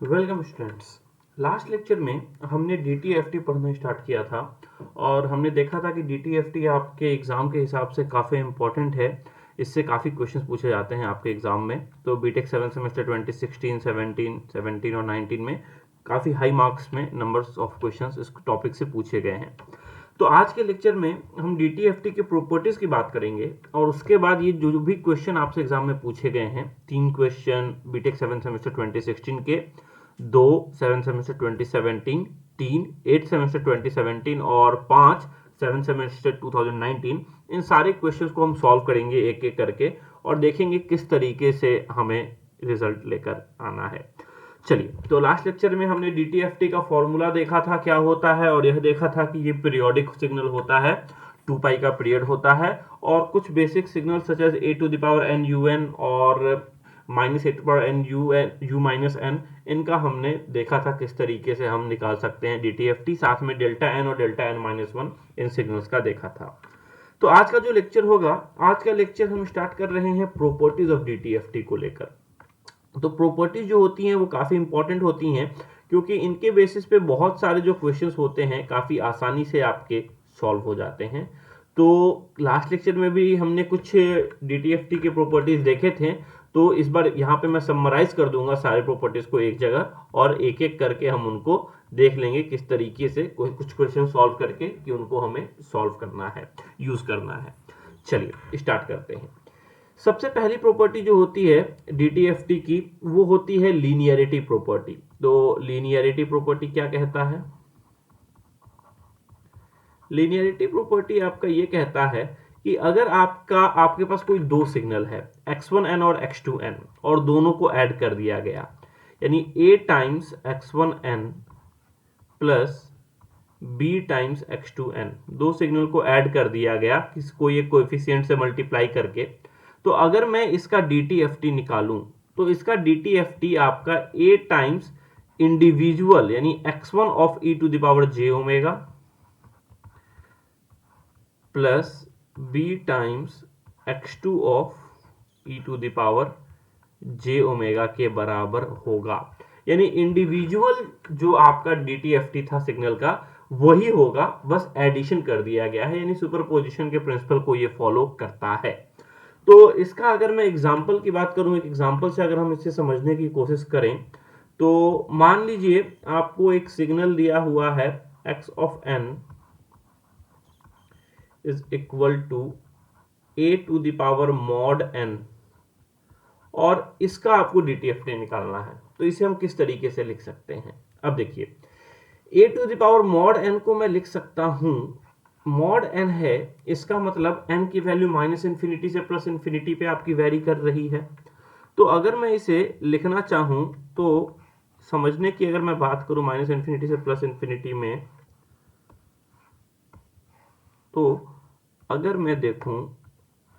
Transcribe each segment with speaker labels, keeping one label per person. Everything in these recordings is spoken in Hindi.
Speaker 1: Welcome students. लास्ट लेक्चर में हमने DTFT पढ़ना स्टार्ट किया था और हमने देखा था कि DTFT आपके एग्ज़ाम के हिसाब से काफ़ी इम्पोर्टेंट है। इससे काफ़ी क्वेश्चंस पूछे जाते हैं आपके एग्ज़ाम में। तो बीटेक 7 सेमेस्टर 2016, 17 और 19 में काफ़ी हाई मार्क्स में नंबर्स ऑफ क्वेश्चंस इस टॉपिक से पूछे गए हैं। तो आज के लेक्चर में हम DTFT के प्रॉपर्टीज की बात करेंगे और उसके बाद ये जो भी क्वेश्चन आपसे एग्जाम में पूछे गए हैं, 3 क्वेश्चन बीटेक 7 सेमेस्टर 2016 के, 2 7 सेमेस्टर 2017, 3 8 सेमेस्टर 2017 और 5 7 सेमेस्टर 2019, इन सारे क्वेश्चंस को हम सॉल्व करेंगे एक एक करके और देखेंगे किस तरीके से हमें रिजल्ट लेकर आना है। चलिए, तो लास्ट लेक्चर में हमने DTFT का फॉर्मूला देखा था क्या होता है और यह देखा था कि ये पीरियोडिक सिग्नल होता है, 2 पाई का पीरियड होता है और कुछ basic signal such as a to the power n un और minus a to power n u minus n, इनका हमने देखा था किस तरीके से हम निकाल सकते हैं DTFT। साथ में डेल्टा n और डेल्टा n माइनस 1 इन सिग्नल्स का देखा था। तो आज का जो लेक्चर होगा, आज का लेक्चर हम स्टार्ट कर रहे हैं प्रॉपर्टीज ऑफ DTFT को लेकर। तो प्रॉपर्टीज जो होती हैं वो काफ़ी इंपॉर्टेंट होती हैं क्योंकि इनके बेसिस पे बहुत सारे जो क्वेश्चंस होते हैं काफ़ी आसानी से आपके सॉल्व हो जाते हैं। तो लास्ट लेक्चर में भी हमने कुछ DTFT के प्रॉपर्टीज देखे थे, तो इस बार यहाँ पे मैं समराइज कर दूंगा सारे प्रॉपर्टीज को एक जगह और एक एक करके हम उनको देख लेंगे किस तरीके से कुछ क्वेश्चन सॉल्व करके कि उनको हमें सॉल्व करना है, यूज करना है। चलिए स्टार्ट करते हैं। सबसे पहली प्रॉपर्टी जो होती है DTFT की वो होती है लीनियरिटी प्रॉपर्टी। तो लीनियरिटी प्रॉपर्टी क्या कहता है? लीनियरिटी प्रॉपर्टी आपका ये कहता है कि अगर आपके पास कोई दो सिग्नल है x1n और x2n और दोनों को ऐड कर दिया गया, यानी a times x1n plus b times x2n, दो सिग्नल को ऐड कर दिया गया कोई एक कोएफिशिएंट से मल्टीप्लाई करके। तो अगर मैं इसका DTFT निकालूं तो इसका DTFT आपका a टाइम्स इंडिविजुअल यानी x1 of e to the power j omega plus b times x2 of e to the power j omega के बराबर होगा। यानी इंडिविजुअल जो आपका DTFT था सिग्नल का वही होगा, बस एडिशन कर दिया गया है, यानी सुपरपोजिशन के प्रिंसिपल को ये फॉलो करता है। तो इसका अगर मैं एग्जांपल की बात करूं, एक एग्जांपल से अगर हम इसे समझने की कोशिश करें तो मान लीजिए आपको एक सिग्नल दिया हुआ है x of n is equal to a to the power mod n और इसका आपको DTFT निकालना है। तो इसे हम किस तरीके से लिख सकते हैं? अब देखिए, a to the power mod n को मैं लिख सकता हूं, मॉड n है, इसका मतलब n की वैल्यू माइनस इंफिनिटी से प्लस इंफिनिटी पे आपकी वेरी कर रही है। तो अगर मैं इसे लिखना चाहूं तो समझने की अगर मैं बात करूं माइनस इंफिनिटी से प्लस इंफिनिटी में, तो अगर मैं देखूं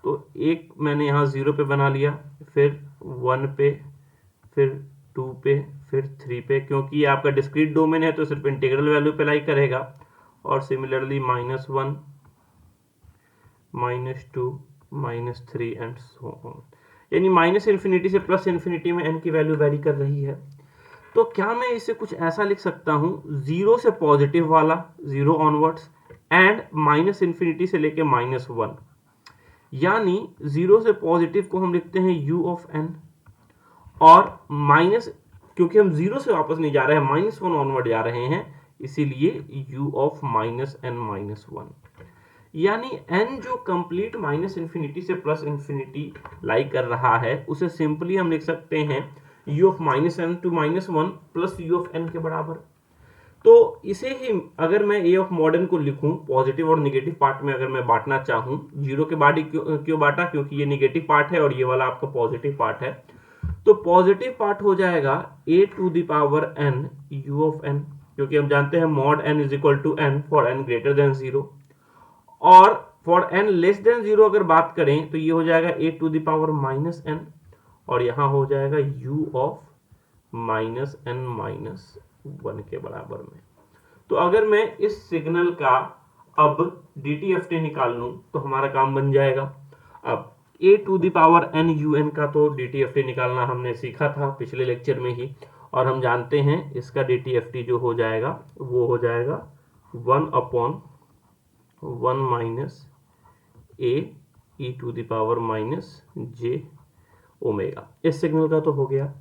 Speaker 1: तो एक मैंने यहाँ 0 पे बना लिया, फिर 1 पे, फिर 2 पे, फिर 3 पे, क्योंकि ये आपका डिस्क्रीट डोमेन है तो सिर्फ इंटीग्रल वैल्यू पे लाई करेगा। और सिमिलरली -1, -2, -3 एंड सो ऑन, यानी माइनस इन्फिनिटी से प्लस इन्फिनिटी में n की वैल्यू वेरी कर रही है। तो क्या मैं इसे कुछ ऐसा लिख सकता हूं, 0 से पॉजिटिव वाला 0 ऑनवर्ड्स एंड माइनस इन्फिनिटी से लेके -1, यानी 0 से पॉजिटिव को हम लिखते हैं u ऑफ n और माइनस, क्योंकि हम 0 से वापस नहीं जा रहे हैं, -1 ऑनवर्ड जा रहे हैं, इसीलिए u ऑफ -n-1, यानी n जो कंप्लीट माइनस इंफिनिटी से प्लस इंफिनिटी लाई कर रहा है उसे सिंपली हम लिख सकते हैं u of -n to -1 plus u of n के बराबर। तो इसे ही अगर मैं a ऑफ मॉड n को लिखूं, पॉजिटिव और नेगेटिव पार्ट में अगर मैं बांटना चाहूं, 0 के बाद क्यों बांटा, क्योंकि ये नेगेटिव पार्ट है और ये वाला आपका पॉजिटिव पार्ट है। तो पॉजिटिव पार्ट हो जाएगा a to the power n u of n, क्योंकि हम जानते हैं mod n is equal to n for n greater than 0, और फॉर n लेस देन 0 अगर बात करें तो ये हो जाएगा a to the power -n और यहां हो जाएगा u ऑफ -n-1 के बराबर में। तो अगर मैं इस सिग्नल का अब DTFT निकाल लूं तो हमारा काम बन जाएगा। अब a to the power n un का तो DTFT निकालना हमने सीखा था पिछले लेक्चर में ही, और हम जानते हैं इसका DTFT जो हो जाएगा वो हो जाएगा 1/1 minus a e to the power minus j omega. इस सिग्नल का तो हो गया।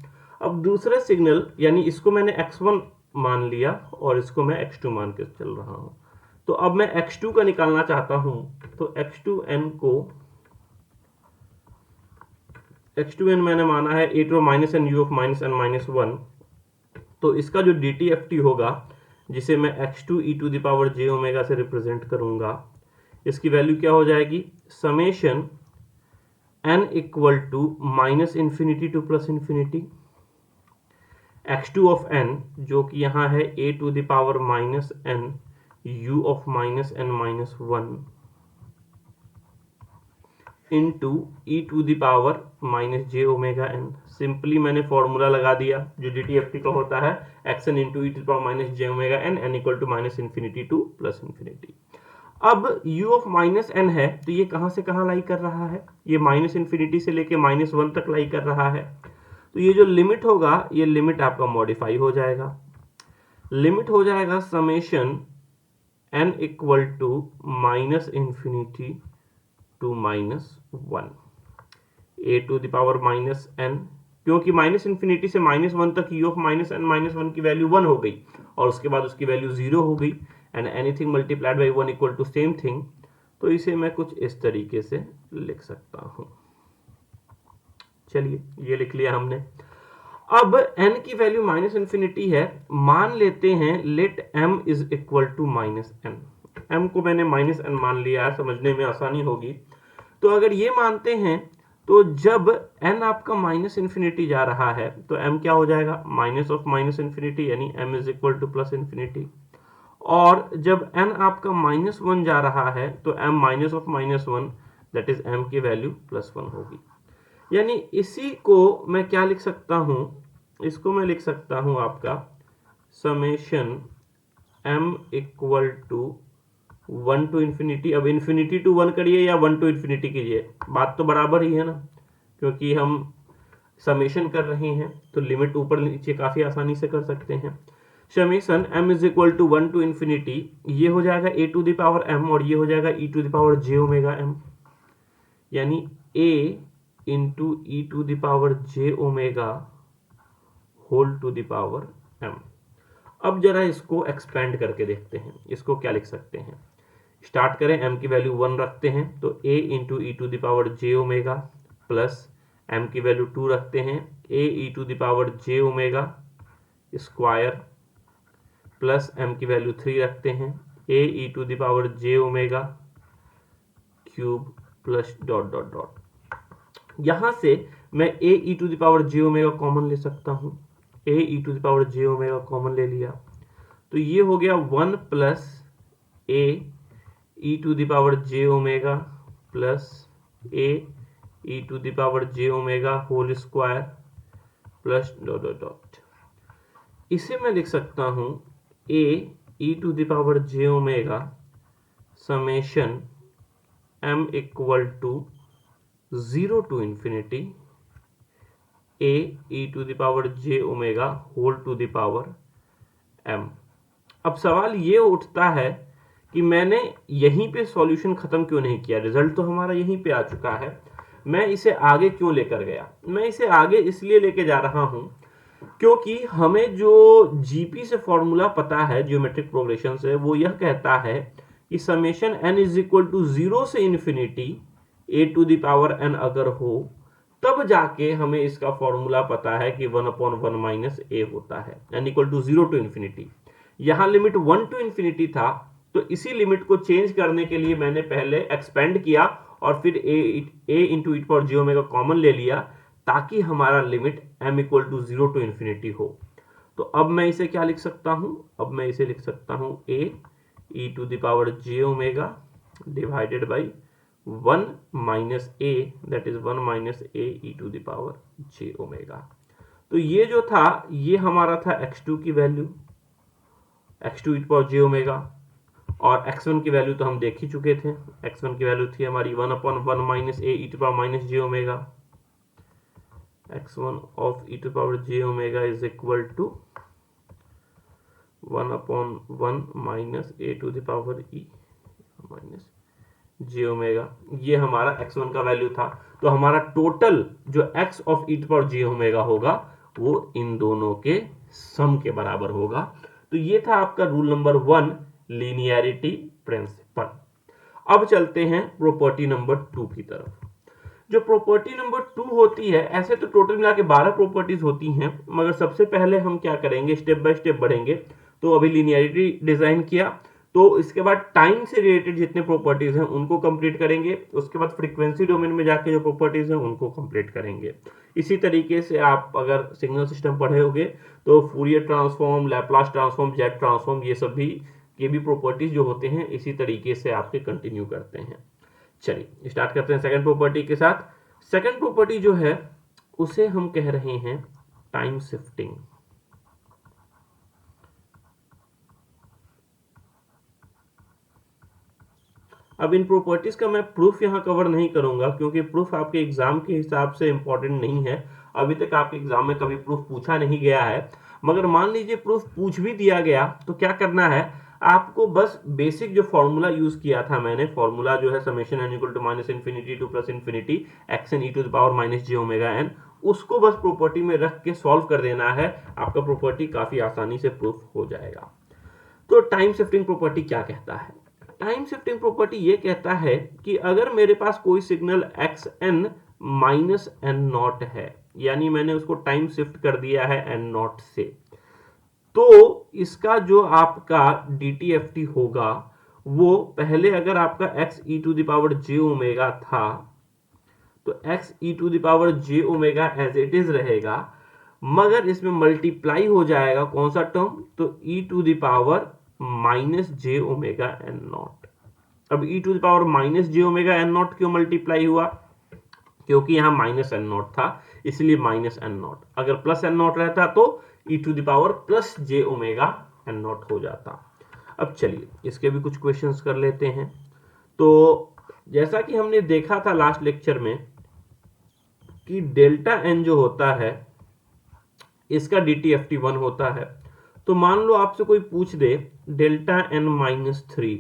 Speaker 1: अब दूसरा सिग्नल यानी इसको मैंने x1 मान लिया और इसको मैं x2 मान के चल रहा हूं। तो अब मैं x2 का निकालना चाहता हूं, तो x2n मैंने माना है a to minus n u of minus n minus 1। तो इसका जो DTFT होगा, जिसे मैं x2 e to the power j omega से रिप्रेजेंट करूंगा, इसकी वैल्यू क्या हो जाएगी, summation n equal to minus infinity to plus infinity x2 of n, जो कि यहाँ है a to the power minus n u of minus n minus 1 into e to the power minus j omega n. Simply मैंने फॉर्मूला लगा दिया जो DTFT का होता है, x n into e to the power minus j omega n, n equal to minus infinity to plus infinity. अब u ऑफ माइनस एन है, तो ये कहाँ से कहाँ लाई कर रहा है, ये माइनस इन्फिनिटी से लेके माइनस 1 तक लाई कर रहा है। तो ये जो लिमिट होगा, ये लिमिट आपका मॉडिफाई हो जाएगा, लिमिट हो जाएगा summation n equal to minus infinity to minus 1 a to the power minus n, क्योंकि माइनस इन्फिनिटी से माइनस 1 तक u of minus n minus 1 की वैल्यू 1 हो गई और उसके बाद उसकी वैल्यू 0 हो गई, and anything multiplied by 1 equal to same thing. तो इसे मैं कुछ इस तरीके से लिख सकता हूं। चलिए ये लिख लिया हमने। अब n की वैल्यू माइनस इन्फिनिटी है, मान लेते हैं let m is equal to minus n। m को मैंने माइनस n मान लिया है, समझने में आसानी होगी। तो अगर ये मानते हैं तो जब n आपका माइनस इन्फिनिटी जा रहा है तो m क्या हो जाएगा, माइनस ऑफ माइनस इन्फिनिटी, यानी m is equal to plus infinity. और जब n आपका माइनस 1 जा रहा है तो m minus of minus 1, that is m की वैल्यू प्लस 1 होगी। यानी इसी को मैं क्या लिख सकता हूं, इसको मैं लिख सकता हूं आपका summation m equal to 1 to infinity. अब इन्फिनिटी टू 1 करिए या 1 टू इन्फिनिटी कीजिए, बात तो बराबर ही है ना, क्योंकि हम समेशन कर रहे हैं तो लिमिट ऊपर नीचे काफी आसानी से कर सकते हैं। Summation m is equal to 1 to infinity, ये हो जाएगा a to the power m और ये हो जाएगा e to the power j omega m, यानी a into e to the power j omega whole to the power m। अब जरा इसको एक्सपेंड करके देखते हैं, इसको क्या लिख सकते हैं। स्टार्ट करें, m की वैल्यू 1 रखते हैं तो a into e to the power j omega plus m की वैल्यू 2 रखते हैं a e to the power j omega square plus m की वैल्यू 3 रखते हैं a e to the power j omega cube plus dot dot dot. यहां से मैं a e to the power j omega common ले सकता हूं, a e to the power j omega common ले लिया तो ये हो गया 1 plus a e to the power j omega plus a e to the power j omega whole square plus dot dot dot. इसे मैं लिख सकता हूं a e to the power j omega summation m equal to 0 to infinity a e to the power j omega whole to the power m। अब सवाल ये उठता है कि मैंने यहीं पे सॉल्यूशन खत्म क्यों नहीं किया, रिजल्ट तो हमारा यहीं पे आ चुका है, मैं इसे आगे क्यों लेकर गया। मैं इसे आगे इसलिए लेके जा रहा हूं क्योंकि हमें जो जीपी से फॉर्मूला पता है, ज्योमेट्रिक प्रोग्रेशन से, वो यह कहता है कि summation n is equal to 0 से infinity a to the power n अगर हो तब जाके हमें इसका फॉर्मूला पता है कि 1/1 माइनस a होता है, n equal to 0 to infinity. यहां लिमिट 1 टू इन्फिनिटी था तो इसी लिमिट को चेंज करने के लिए मैंने पहले एक्सपेंड किया और फिर a into e power j omega common ले लिया ताकि हमारा limit m equal to 0 to infinity हो। तो अब मैं इसे क्या लिख सकता हूं, अब मैं इसे लिख सकता हूं a e to the power j omega divided by 1 minus a, that is 1 minus a e to the power j omega. तो ये जो था ये हमारा था x2 की value, x2 e to power j omega, और x1 की वैल्यू तो हम देख ही चुके थे, x1 की वैल्यू थी हमारी 1/1 minus a e to power minus j omega. x1 of e to the power j omega is equal to 1/1 minus a to the power e minus j omega. ये हमारा x1 का वैल्यू था। तो हमारा टोटल जो x of e to the power j omega होगा वो इन दोनों के सम के बराबर होगा। तो ये था आपका रूल नंबर 1, लीनियरिटी प्रिंसिपल। अब चलते हैं प्रॉपर्टी नंबर 2 की तरफ। जो प्रॉपर्टी नंबर 2 होती है, ऐसे तो टोटल मिला के 12 प्रॉपर्टीज होती हैं, मगर सबसे पहले हम क्या करेंगे, स्टेप बाय स्टेप बढ़ेंगे। तो अभी लीनियरिटी डिजाइन किया, तो इसके बाद टाइम से रिलेटेड जितने प्रॉपर्टीज हैं उनको कंप्लीट करेंगे। उसके बाद फ्रीक्वेंसी डोमेन में जाके जो प्रॉपर्टीज हैं उनको कंप्लीट करेंगे। इसी तरीके से आप अगर सिग्नल सिस्टम पढ़े होंगे तो Fourier transform, Laplace transform, jet transform, ये सब भी के भी प्रॉपर्टीज जो होते हैं इसी तरीके से आपके कंटिन्यू करते हैं। चलिए स्टार्ट करते हैं सेकंड प्रॉपर्टी के साथ। सेकंड प्रॉपर्टी जो है उसे हम कह रहे हैं टाइम शिफ्टिंग। अब इन प्रॉपर्टीज का मैं प्रूफ यहां कवर नहीं करूंगा क्योंकि प्रूफ आपके एग्जाम के हिसाब से इंपॉर्टेंट नहीं है। अभी तक आपके एग्जाम में कभी प्रूफ पूछा नहीं गया है, मगर मान लीजिए प्रूफ पूछ भी दिया गया तो क्या करना है, आपको बस बेसिक जो फॉर्मूला यूज किया था मैंने, फॉर्मूला जो है summation n equal to minus infinity to plus infinity x n e to the power minus j omega n, उसको बस प्रॉपर्टी में रख के सॉल्व कर देना है। आपका प्रॉपर्टी काफी आसानी से प्रूफ हो जाएगा। तो टाइम शिफ्टिंग प्रॉपर्टी क्या कहता है? टाइम शिफ्टिंग प्रॉपर्टी ये कहता है कि अगर मेरे पास कोई signal x n minus n not है, यानी मैंने उसको टाइम शिफ्ट कर दिया है एन नॉट से, तो इसका जो आपका डीटीएफटी होगा वो पहले अगर आपका x e to the power j omega था तो x e to the power j omega as it is रहेगा, मगर इसमें मल्टीप्लाई हो जाएगा कौन सा टर्म, तो e to the power minus j omega n naught. अब e to the power minus j omega n naught क्यों मल्टीप्लाई हुआ, क्योंकि यहां माइनस एन नॉट था इसलिए माइनस एन नॉट। अगर प्लस एन नॉट रहता तो e to the power plus j omega n naught हो जाता। अब चलिए इसके भी कुछ क्वेश्चंस कर लेते हैं। तो जैसा कि हमने देखा था लास्ट लेक्चर में कि डेल्टा एन जो होता है इसका डीटीएफटी 1 होता है। तो मान लो आपसे कोई पूछ दे डेल्टा एन माइनस 3,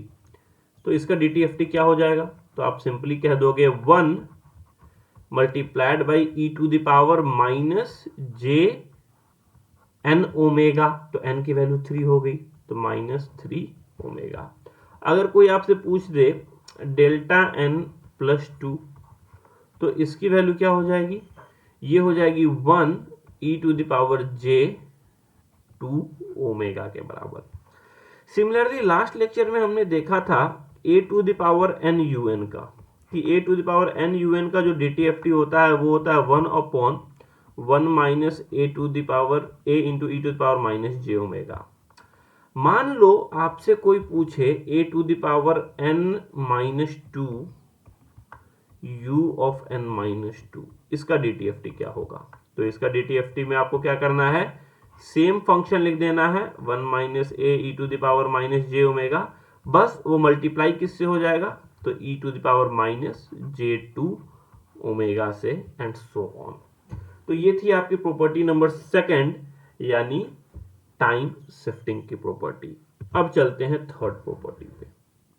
Speaker 1: तो इसका डीटीएफटी क्या हो जाएगा, तो आप सिंपली कह दोगे 1 multiplied by e to the power minus j n omega, तो एन की वैल्यू 3 हो गई तो माइनस 3 ओमेगा। अगर कोई आपसे पूछ दे डेल्टा एन प्लस 2, तो इसकी वैल्यू क्या हो जाएगी, ये हो जाएगी 1 e to the power j 2 omega के बराबर। सिमिलरली लास्ट लेक्चर में हमने देखा था a to the power n u n का, कि a to the power n u n का जो डीटीएफटी होता है वो होता है 1/1 minus a to the power a into e to the power minus j omega. मान लो आपसे कोई पूछे a to the power n minus 2 you of N minus 2, इसका डीटीएफटी क्या होगा, तो इसका डीटीएफटी में आपको क्या करना है, सेम फंक्शन लिख देना है 1 minus a e to the power minus j omega, बस वो मल्टीप्लाई किससे हो जाएगा, तो e to the power minus j 2 omega से एंड सो ऑन। तो ये थी आपकी प्रॉपर्टी नंबर सेकंड, यानी टाइम शिफ्टिंग की प्रॉपर्टी। अब चलते हैं थर्ड प्रॉपर्टी पे।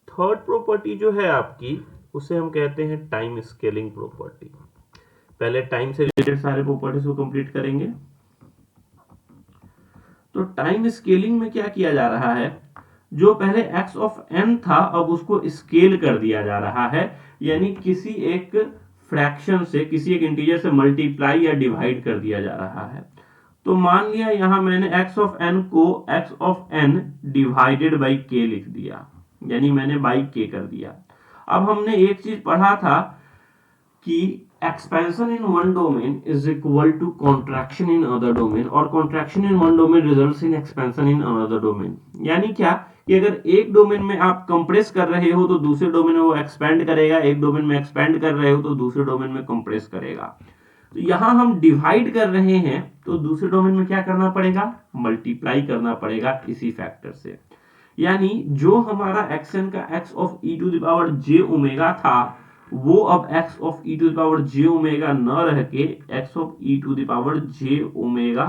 Speaker 1: थर्ड प्रॉपर्टी जो है आपकी उसे हम कहते हैं टाइम स्केलिंग प्रॉपर्टी। पहले टाइम से रिलेटेड सारे प्रॉपर्टीज को कंप्लीट करेंगे। तो टाइम स्केलिंग में क्या किया जा रहा है, जो पहले x ऑफ n था अब उसको स्केल कर दिया जा रहा है, यानी किसी एक फ्रैक्शन से, किसी एक इंटीजर से मल्टीप्लाई या डिवाइड कर दिया जा रहा है। तो मान लिया यहां मैंने x ऑफ n को x of n divided by k लिख दिया, यानी मैंने बाई k कर दिया। अब हमने एक चीज पढ़ा था कि expansion in one domain is equal to contraction in other domain, और contraction in one domain results in expansion in another domain. यानी क्या कि अगर एक डोमेन में आप कंप्रेस कर रहे हो तो दूसरे डोमेन में वो एक्सपेंड करेगा, एक डोमेन में एक्सपेंड कर रहे हो तो दूसरे डोमेन में कंप्रेस करेगा। तो यहां हम डिवाइड कर रहे हैं तो दूसरे डोमेन में क्या करना पड़ेगा, मल्टीप्लाई करना पड़ेगा इसी फैक्टर से। यानी जो हमारा एक्शन का x of e to the power j omega था वो अब x of e to the power j omega न रह के x of e to the power j omega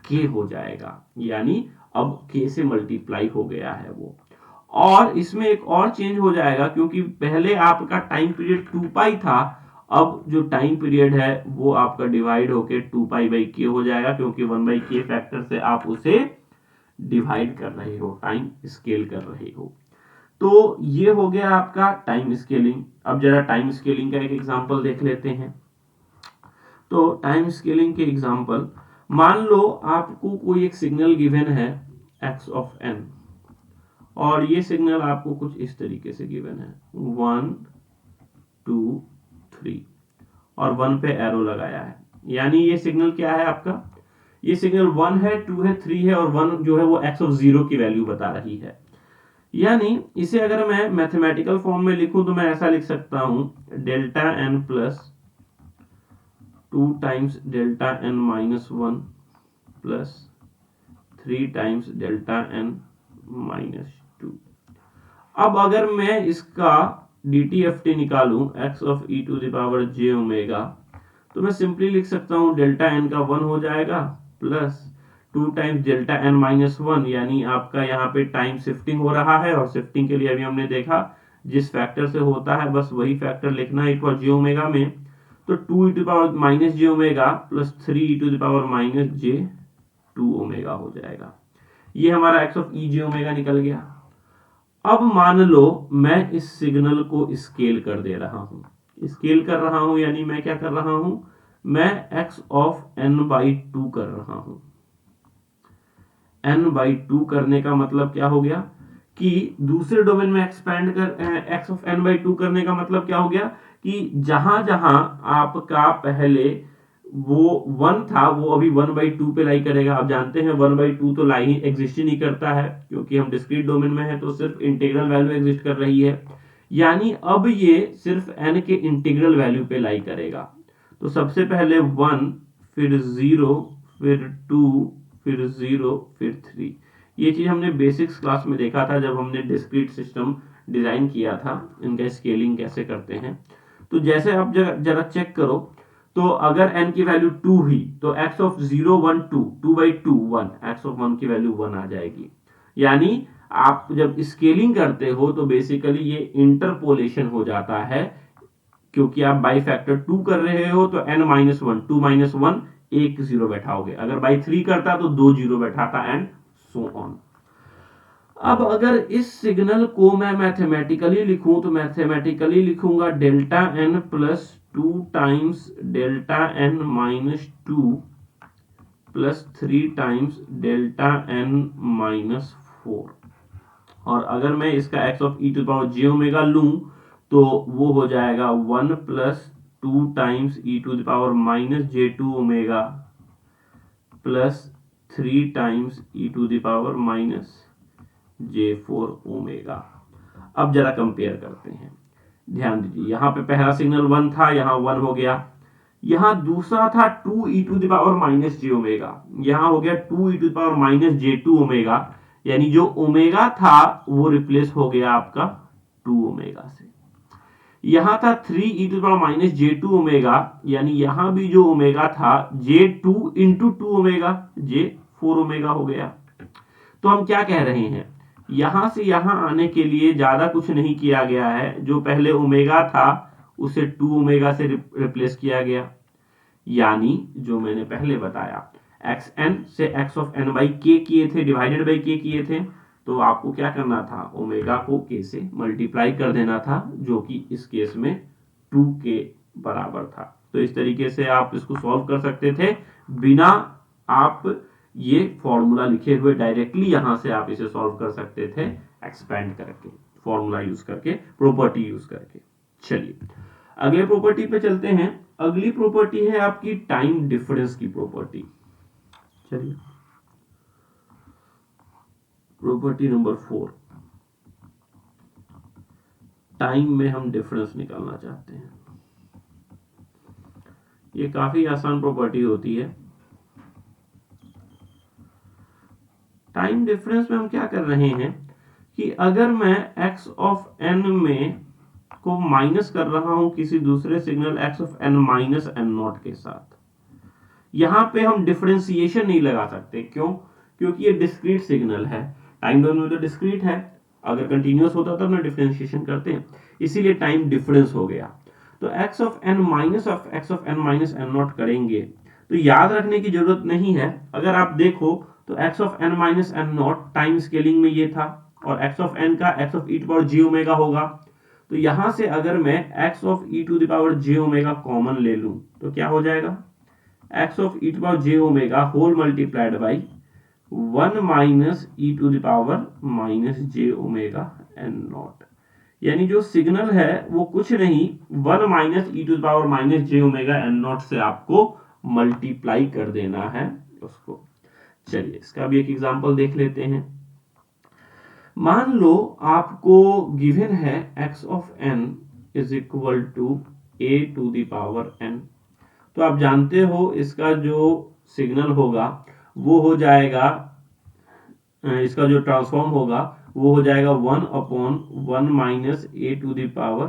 Speaker 1: k हो जाएगा, यानी अब k से मल्टीप्लाई हो गया है वो। और इसमें एक और चेंज हो जाएगा, क्योंकि पहले आपका टाइम पीरियड 2 पाई था, अब जो टाइम पीरियड है वो आपका डिवाइड होके 2 पाई बाई के हो जाएगा, क्योंकि 1 बाई के फैक्टर से आप उसे डिवाइड कर रहे हो, टाइम स्केल कर रहे हो। तो ये हो गया आपका टाइम स्केलिंग। अब जरा टाइम स्केलिंग का एक एग्जांपल देख लेते हैं। तो टाइम स्केलिंग के एग्जांपल, मान लो आपको कोई एक सिग्नल गिवन है x ऑफ n, और ये सिग्नल आपको कुछ इस तरीके से गिवन है 1 2 3 और 1 पे एरो लगाया है, यानी ये सिग्नल क्या है आपका, ये सिग्नल 1 है 2 है 3 है, और 1 जो है वो x ऑफ 0 की वैल्यू बता रही है। यानी इसे अगर मैं मैथमेटिकल फॉर्म में लिखूं तो मैं ऐसा लिख सकता हूं delta n plus 2 times delta n minus 1 plus 3 times delta n minus 2। अब अगर मैं इसका DTFT निकालूं x of e to the power j omega, तो मैं सिंपली लिख सकता हूं डेल्टा n का 1 हो जाएगा plus 2 times delta n minus 1, यानी आपका यहाँ पे टाइम शिफ्टिंग हो रहा है, और शिफ्टिंग के लिए अभी हमने देखा जिस फैक्टर से होता है बस वही फैक्टर लिखना है एक बार j ओमेगा में। तो 2 e to the power minus j omega plus 3 e to the power minus j 2 omega हो जाएगा। ये हमारा x of e j omega निकल गया। अब मान लो मैं इस सिग्नल को स्केल कर दे रहा हूं, स्केल कर रहा हूं यानी मैं क्या कर रहा हूं, मैं x ऑफ n बाई 2 कर रहा हूं। n बाई 2 करने का मतलब क्या हो गया कि दूसरे डोमेन में एक्सपैंड कर x ऑफ n बाई 2 करने का मतलब क्या हो गया कि जहां जहां आपका पहले वो 1 था वो अभी 1 बाई 2 पे लाई करेगा। आप जानते हैं 1 बाई 2 तो लाई ही एग्जिस्ट ही नहीं करता है, क्योंकि हम डिस्क्रीट डोमेन में है, तो सिर्फ इंटीग्रल वैल्यू एग्जिस्ट कर रही है। यानी अब ये सिर्फ n के इंटीग्रल वैल्यू पे लाई करेगा। तो सबसे पहले 1, फिर 0, फिर 2, फिर 0, फिर 3। ये चीज हमने बेसिक्स क्लास में देखा था जब हमने डिस्क्रीट सिस्टम डिजाइन किया था, इनका स्केलिंग कैसे करते हैं। तो जैसे आप जरा चेक करो, तो अगर n की वैल्यू 2 हुई तो x of 0 1 2 2 by 2 1, x of 1 की वैल्यू 1 आ जाएगी। यानी आप जब स्केलिंग करते हो तो बेसिकली ये इंटरपोलेशन हो जाता है, क्योंकि आप बाई फैक्टर 2 कर रहे हो तो n माइनस 1 2 माइनस 1 एक जीरो बैठाओगे, अगर बाई 3 करता तो 2 जीरो बैठाता, एंड सो ऑन। अब अगर इस सिग्नल को मैं मैथमेटिकली लिखूं तो मैथमेटिकली लिखूंगा delta n plus 2 times delta n minus 2 plus 3 times delta n minus 4। और अगर मैं इसका x of e to power j omega लूं तो वो हो जाएगा 1 plus 2 times e to power minus j2 omega plus 3 times e to power minus j4 omega. अब जरा कंपेयर करते हैं, ध्यान दीजिए यहां पे पहला सिग्नल 1 था, यहां 1 हो गया। यहां दूसरा था 2 e to power minus j omega, यहां हो गया 2 e to power minus j2 omega, यानी जो ओमेगा था वो रिप्लेस हो गया आपका 2 ओमेगा से। यहां था 3 e to power minus j2 omega, यानी यहां भी जो ओमेगा था j2 into 2 omega j4 omega हो गया। तो हम क्या कह रहे हैं, यहां से यहां आने के लिए ज्यादा कुछ नहीं किया गया है, जो पहले ओमेगा था उसे 2 ओमेगा से रिप्लेस किया गया। यानी जो मैंने पहले बताया xn से x of n by k किए थे, डिवाइडेड बाई k किए थे, तो आपको क्या करना था, ओमेगा को k से मल्टीप्लाई कर देना था, जो कि इस केस में 2 के बराबर था। तो इस तरीके से आप इसको सॉल्व कर सकते थे बिना आप ये फॉर्मूला लिखे हुए, डायरेक्टली यहां से आप इसे सॉल्व कर सकते थे एक्सपेंड करके, फॉर्मूला यूज करके, प्रॉपर्टी यूज करके। चलिए अगले प्रॉपर्टी पे चलते हैं। अगली प्रॉपर्टी है आपकी टाइम डिफरेंस की प्रॉपर्टी। चलिए प्रॉपर्टी नंबर 4, टाइम में हम डिफरेंस निकालना चाहते हैं। ये काफी आसान प्रॉपर्टी होती है। टाइम डिफरेंस में हम क्या कर रहे हैं कि अगर मैं x ऑफ n में को माइनस कर रहा हूं किसी दूसरे signal x of n minus n naught के साथ। यहां पे हम डिफरेंशिएशन नहीं लगा सकते, क्यों? क्योंकि ये डिस्क्रीट सिग्नल है, टाइम डोमेन में तो डिस्क्रीट है, अगर कंटिन्यूअस होता तब ना डिफरेंशिएशन करते हैं, इसीलिए टाइम डिफरेंस हो गया। तो x of n minus of x of n minus n naught करेंगे तो याद रखने की जरूरत नहीं है। अगर आप देखो तो x of n minus n naught time scaling में ये था, और x ऑफ n का x of e to power j omega होगा। तो यहां से अगर मैं x of e to the power j omega common ले लूं तो क्या हो जाएगा, x of e to power j omega whole multiplied by 1 minus e to the power minus j omega n naught. यानी जो सिग्नल है वो कुछ नहीं 1 minus e to the power minus j omega n naught से आपको मल्टीप्लाई कर देना है उसको। चलिए इसका भी एक एग्जांपल देख लेते हैं। मान लो आपको गिवन है x of n is equal to a to the power n। तो आप जानते हो इसका जो सिग्नल होगा वो हो जाएगा, इसका जो ट्रांसफॉर्म होगा वो हो जाएगा 1 upon 1 minus a to the power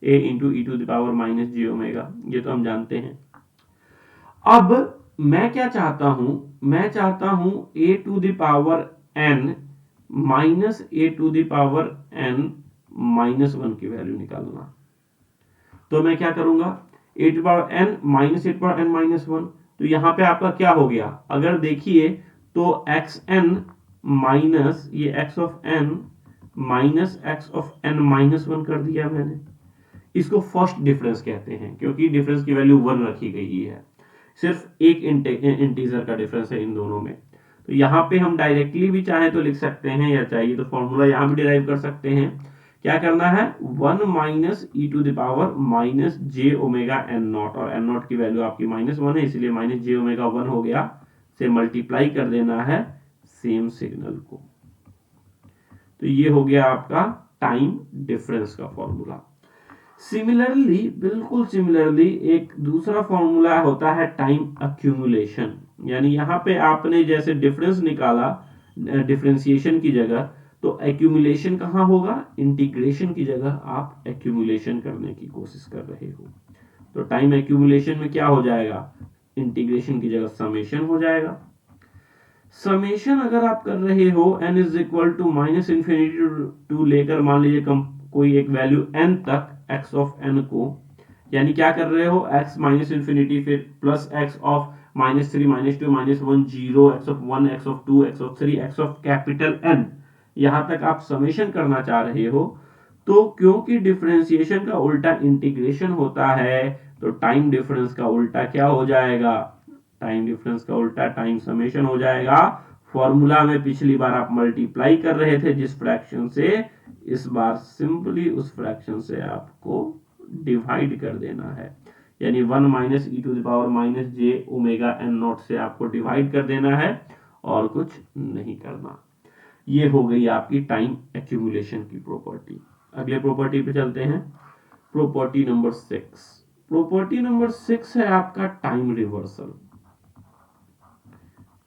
Speaker 1: a into e to the power minus j omega, ये तो हम जानते हैं। अब मैं क्या चाहता हूं, मैं चाहता हूं a to the power n minus a to the power n minus 1 की वैल्यू निकालना। तो मैं क्या करूंगा, a to power n minus a to power n minus 1। तो यहां पे आपका क्या हो गया, अगर देखिए तो एक्स एन माइनस ये x of n minus x of n minus 1 कर दिया मैंने। इसको फर्स्ट डिफरेंस कहते हैं क्योंकि डिफरेंस की वैल्यू 1 रखी गई है, सिर्फ एक इंटीजर का डिफरेंस है इन दोनों में। तो यहाँ पे हम डायरेक्टली भी चाहे तो लिख सकते हैं, या चाहिए तो फॉर्मूला यहाँ भी डिराइव कर सकते हैं। क्या करना है, 1 minus e to the power minus j omega n naught, और एन नॉट की वैल्यू आपकी माइनस 1 है इसलिए माइनस जे ओमेगा 1 हो गया, से मल्टीप्लाई कर देना है सेम सिग्नल को। तो ये हो गया आपका टाइम डिफरेंस का फॉर्मूला। सिमिलरली, बिल्कुल सिमिलरली एक दूसरा फॉर्मूला होता है टाइम अक्यूमुलेशन। यानी यहां पे आपने जैसे डिफरेंस निकाला डिफरेंशिएशन की जगह, तो एक्यूमुलेशन कहां होगा, इंटीग्रेशन की जगह आप एक्यूमुलेशन करने की कोशिश कर रहे हो। तो टाइम एक्यूमुलेशन में क्या हो जाएगा, इंटीग्रेशन की जगह समेशन हो जाएगा। समेशन अगर आप कर रहे हो n is equal to minus infinity to लेकर मान लीजिए कोई एक वैल्यू n तक x ऑफ n को, यानी क्या कर रहे हो, x माइनस इंफिनिटी फिर plus x of minus 3 minus 2 minus 1 0 x of 1 x of 2 x of 3 x of capital n, यहां तक आप समेशन करना चाह रहे हो। तो क्योंकि डिफरेंशिएशन का उल्टा इंटीग्रेशन होता है, तो टाइम डिफरेंस का उल्टा क्या हो जाएगा, टाइम डिफरेंस का उल्टा टाइम समेशन हो जाएगा। फॉर्मूला में पिछली बार आप मल्टीप्लाई कर रहे थे जिस फ्रैक्शन से, इस बार सिंपली उस फ्रैक्शन से आपको डिवाइड कर देना है, यानी 1 minus e to the power minus j omega n naught से आपको डिवाइड कर देना है और कुछ नहीं करना। ये हो गई आपकी टाइम एक्यूमुलेशन की प्रॉपर्टी। अगले प्रॉपर्टी पे चलते हैं, प्रॉपर्टी नंबर 6। प्रॉपर्टी नंबर 6 है आपका टाइम रिवर्सल।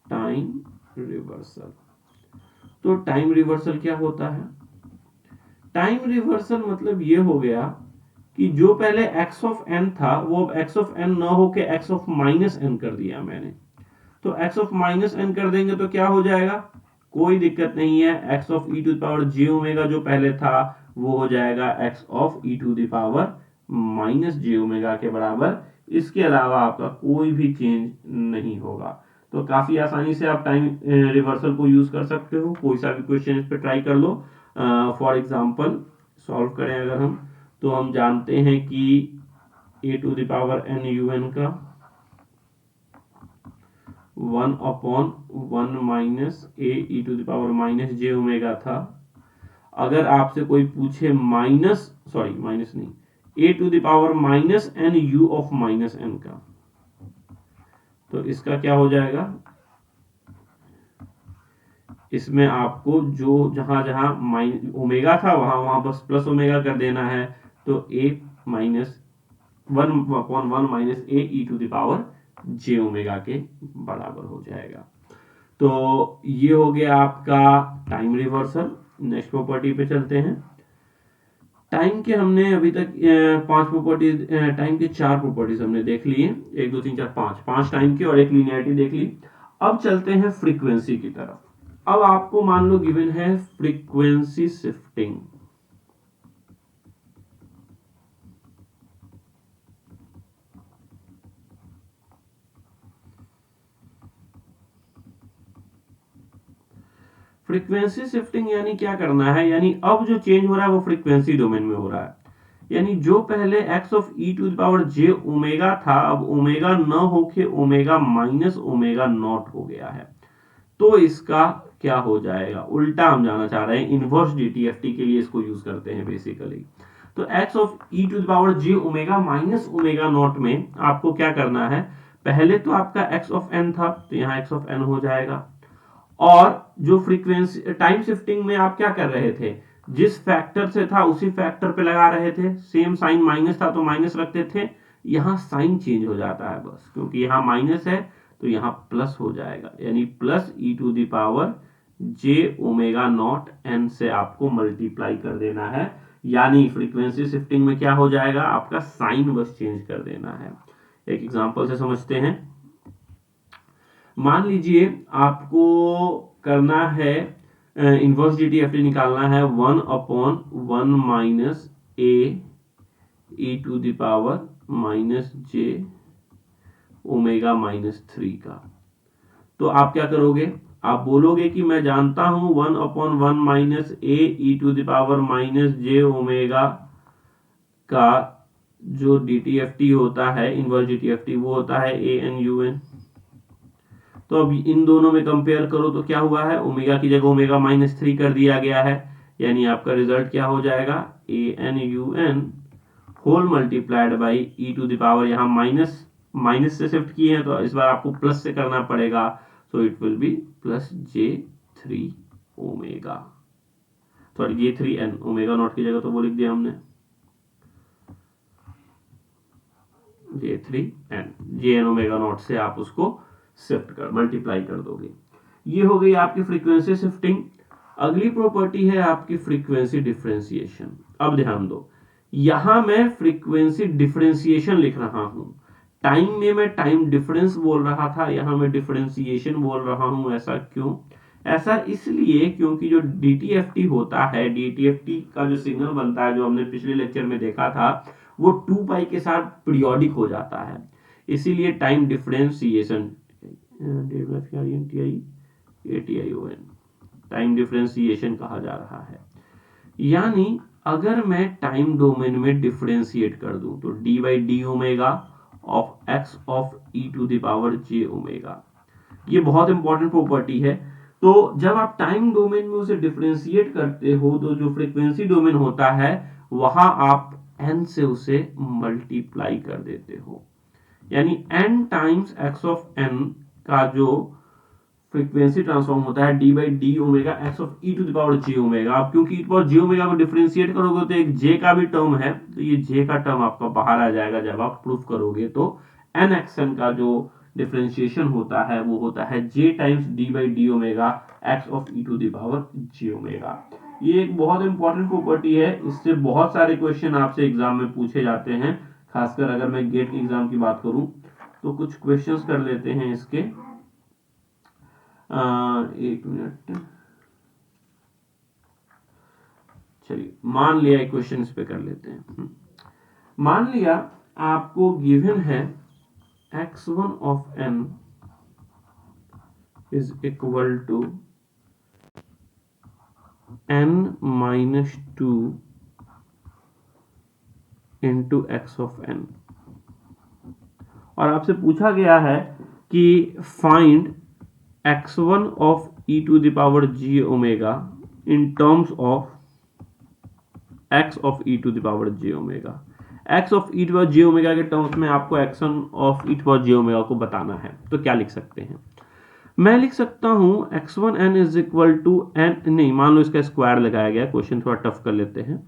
Speaker 1: टाइम रिवर्सल, तो टाइम रिवर्सल क्या होता है, टाइम रिवर्सल मतलब ये हो गया कि जो पहले x ऑफ n था वो अब x ऑफ n ना होके x ऑफ माइनस n कर दिया मैंने। तो x ऑफ माइनस n कर देंगे तो क्या हो जाएगा, कोई दिक्कत नहीं है, x of e to the power j omega जो पहले था वो हो जाएगा x of e to the power minus j omega के बराबर। इसके अलावा आपका कोई भी चेंज नहीं होगा। तो काफी आसानी से आप टाइम रिवर्सल को यूज कर सकते हो। कोई सा भी क्वेश्चन इस पे ट्राई कर लो। फॉर एग्जांपल सॉल्व करें अगर हम, तो हम जानते हैं कि a to the power n un का 1 upon 1 minus a e to the power minus j omega था। अगर आपसे कोई पूछे माइनस नहीं, a to the power minus n u of minus n का, तो इसका क्या हो जाएगा, इसमें आपको जो जहां जहां ओमेगा था वहां वहां बस प्लस ओमेगा कर देना है। तो a minus 1 upon 1 minus a e to the power j omega के बराबर हो जाएगा। तो ये हो गया आपका टाइम रिवर्सल। नेक्स्ट प्रॉपर्टी पे चलते हैं, टाइम के हमने अभी तक 5 प्रॉपर्टीज, टाइम के 4 प्रॉपर्टीज हमने देख ली है, 1 2 3 4 5 टाइम की और एक लीनियरिटी देख ली। अब चलते हैं फ्रीक्वेंसी की तरफ। अब आपको मान लो गिवन है फ्रीक्वेंसी शिफ्टिंग। फ्रीक्वेंसी शिफ्टिंग यानी क्या करना है, यानी अब जो चेंज हो रहा है वो फ्रीक्वेंसी डोमेन में हो रहा है। यानी जो पहले x of e to the power j omega था, अब ओमेगा न होके ओमेगा माइनस ओमेगा नॉट हो गया है। तो इसका क्या हो जाएगा, उल्टा हम जाना चाह रहे हैं, इनवर्स डीटीएफटी के लिए इसको यूज करते हैं बेसिकली। तो x of e to the power j omega minus omega naught में आपको क्या करना है, पहले तो आपका x ऑफ n था तो यहाँ x ऑफ n हो जाएगा। और जो फ्रीक्वेंसी टाइम शिफ्टिंग में आप क्या कर रहे थे, जिस फैक्टर से था उसी फैक्टर पे लगा रहे थे, सेम साइन माइनस था तो माइनस रखते थे, यहां साइन चेंज हो जाता है बस, क्योंकि यहां माइनस है तो यहां प्लस हो जाएगा, यानी plus e to the power j omega naught n से आपको मल्टीप्लाई कर देना है। यानी फ्रीक्वेंसी शिफ्टिंग में क्या हो जाएगा, आपका साइन बस चेंज कर देना है। एक एग्जांपल से समझते हैं। मान लीजिए आपको करना है इनवर्स डीटीएफटी निकालना है 1/1 minus a e to the power minus j omega minus 3 का। तो आप क्या करोगे, आप बोलोगे कि मैं जानता हूं 1/1 minus a e to the power minus j omega का जो डीटीएफटी होता है, इनवर्स डीटीएफटी, वो होता है ए एन यू एन। तो अब इन दोनों में कंपेयर करो तो क्या हुआ है, ओमेगा की जगह ओमेगा माइनस 3 कर दिया गया है, यानी आपका रिजल्ट क्या हो जाएगा, a n u n whole multiplied by e to the power, यहाँ माइनस माइनस से शिफ्ट किए हैं तो इस बार आपको प्लस से करना पड़ेगा, so it will be plus J3 omega, sorry J3n, omega naught की जगह तो वो लिख दिया हमने J3n, Jn ओमेगा नॉट से आप उसको शिफ्ट कर मल्टीप्लाई कर दोगे। ये हो गई आपकी फ्रीक्वेंसी शिफ्टिंग। अगली प्रॉपर्टी है आपकी फ्रीक्वेंसी डिफरेंशिएशन। अब ध्यान दो, यहां मैं फ्रीक्वेंसी डिफरेंशिएशन लिख रहा हूं, टाइम में मैं टाइम डिफरेंस बोल रहा था, यहां मैं डिफरेंशिएशन बोल रहा हूं। ऐसा क्यों, ऐसा इसलिए क्योंकि जो डीटीएफटी होता है, डीटीएफटी का जो सिग्नल बनता है, जो हमने पिछले लेक्चर में देखा था, वो 2 पाई के साथ पीरियोडिक हो जाता है, इसीलिए टाइम डिफरेंशिएशन टाइम डिफरेंशिएशन कहा जा रहा है। यानी अगर मैं टाइम डोमेन में डिफरेंशिएट कर दूं तो d by d omega of x of e to the power j omega, ये बहुत इंपॉर्टेंट प्रॉपर्टी है। तो जब आप टाइम डोमेन में उसे डिफरेंशिएट करते हो तो जो फ्रीक्वेंसी डोमेन होता है वहां आप n से उसे मल्टीप्लाई कर देते हो, यानी n times x of n का जो फ्रीक्वेंसी ट्रांसफॉर्म होता है d by d omega x of e to the power j omega. आप क्योंकि ई पावर जे ओमेगा को डिफरेंशिएट करोगे तो एक जे का भी टर्म है, तो ये जे का टर्म आपका बाहर आ जाएगा जब आप प्रूफ करोगे। तो एन एक्स एन का जो डिफरेंशिएशन होता है वो होता है j times d by d omega x of e to the power j omega. ये एक बहुत इंपॉर्टेंट प्रॉपर्टी है, इससे बहुत सारे क्वेश्चन आपसे एग्जाम में पूछे जाते हैं। खासकर अगर मैं गेट एग्जाम की बात करूं तो कुछ क्वेश्चंस कर लेते हैं इसके। एक मिनट, चलिए मान लिया एक क्वेश्चन इस पे कर लेते हैं। मान लिया आपको गिवन है x1 of n is equal to n minus 2 into x of n, और आपसे पूछा गया है कि find x1 of e to the power g omega in terms of x of e to the power j omega। x of e to the power j omega के टर्म्स में आपको x1 of e to the power j omega को बताना है, तो क्या लिख सकते हैं, मैं लिख सकता हूं x1n is equal to n, नहीं मान लो इसका स्क्वायर लगाया गया, क्वेश्चन थोड़ा टफ कर लेते हैं,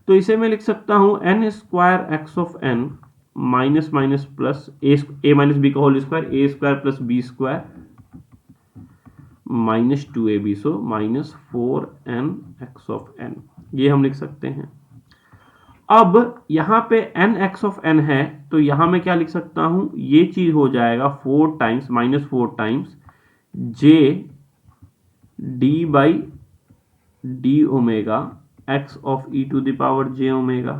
Speaker 1: तो इसे मैं लिख सकता हूं n square x of n minus minus plus a minus b का whole square, a square plus b square minus 2ab, so minus 4n x of n, ये हम लिख सकते हैं। अब यहां पे n x ऑफ n है, तो यहां मैं क्या लिख सकता हूं, ये चीज हो जाएगा 4 times -4 times j d by d omega x of e to the power j omega.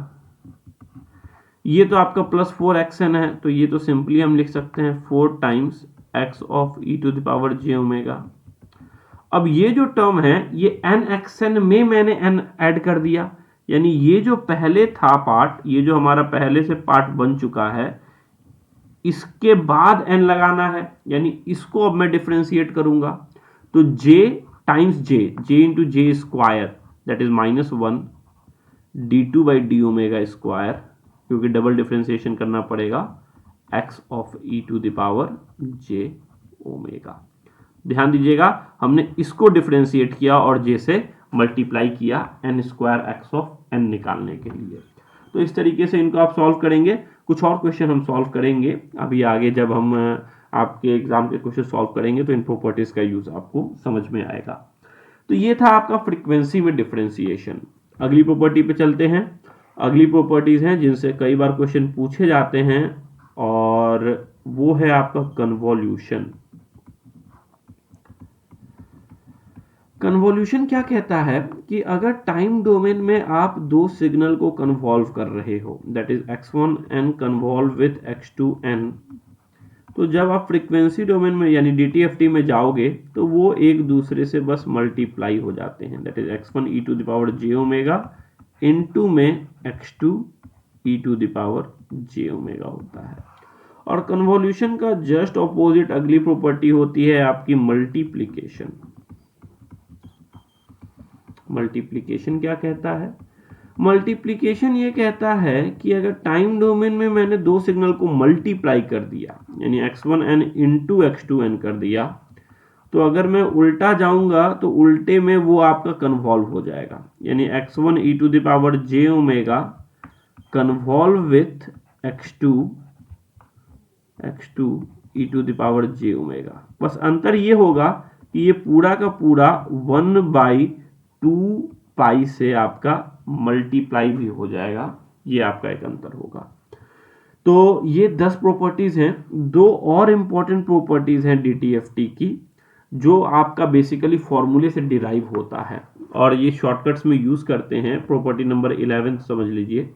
Speaker 1: ये तो आपका +4xn है, तो ये तो सिंपली हम लिख सकते हैं 4 times x of e to the power j omega. अब ये जो टर्म है ये nxn में मैंने n ऐड कर दिया, यानी ये जो पहले था पार्ट, ये जो हमारा पहले से पार्ट बन चुका है, इसके बाद n लगाना है, यानी इसको अब मैं डिफरेंशिएट करूंगा। तो j times j into j square that is -1 d2 by d omega square, क्योंकि डबल डिफरेंशिएशन करना पड़ेगा, x of e to the power j omega. ध्यान दीजिएगा हमने इसको डिफरेंशिएट किया और j से मल्टीप्लाई किया n square x of n निकालने के लिए। तो इस तरीके से इनको आप सॉल्व करेंगे। कुछ और क्वेश्चन हम सॉल्व करेंगे अभी आगे, जब हम आपके एग्जाम के क्वेश्चन सॉल्व करेंगे तो इन प्रॉपर्टीज का यूज आपको समझ में आएगा। तो ये था आपका फ्रीक्वेंसी में डिफरेंशिएशन। अगली प्रॉपर्टी पे चलते हैं। अगली प्रॉपर्टीज हैं जिनसे कई बार क्वेश्चन पूछे जाते हैं, और वो है आपका कन्वोल्यूशन। कन्वोल्यूशन क्या कहता है कि अगर टाइम डोमेन में आप दो सिग्नल को कन्वॉल्व कर रहे हो, that is x1n convolve with x2n, तो जब आप फ्रीक्वेंसी डोमेन में यानी DTFT में जाओगे तो वो एक दूसरे से बस मल्टीप्लाई हो जाते हैं, that is x1 e to the power j omega into में x2 e to the power j omega होता है। और कन्वोल्यूशन का जस्ट ऑपोजिट अगली प्रॉपर्टी होती है आपकी मल्टीप्लिकेशन। मल्टीप्लिकेशन क्या कहता है? मल्टीप्लिकेशन ये कहता है कि अगर टाइम डोमेन में मैंने दो सिग्नल को मल्टीप्लाई कर दिया, यानी x1n इंटू x2n कर दिया, तो अगर मैं उल्टा जाऊंगा तो उल्टे में वो आपका कन्वॉल्व हो जाएगा, यानी x1 e to the power j omega convolve with x2 e to the power j omega. बस अंतर ये होगा कि ये पूरा का पूरा 1/2 पाई से आपका मल्टीप्लाई भी हो जाएगा, ये आपका एक अंतर होगा। तो ये 10 प्रॉपर्टीज हैं। दो और इंपॉर्टेंट प्रॉपर्टीज हैं DTFT की, जो आपका बेसिकली फॉर्मूले से डिराइव होता है और ये शॉर्टकट्स में यूज करते हैं। प्रॉपर्टी नंबर 11 समझ लीजिए।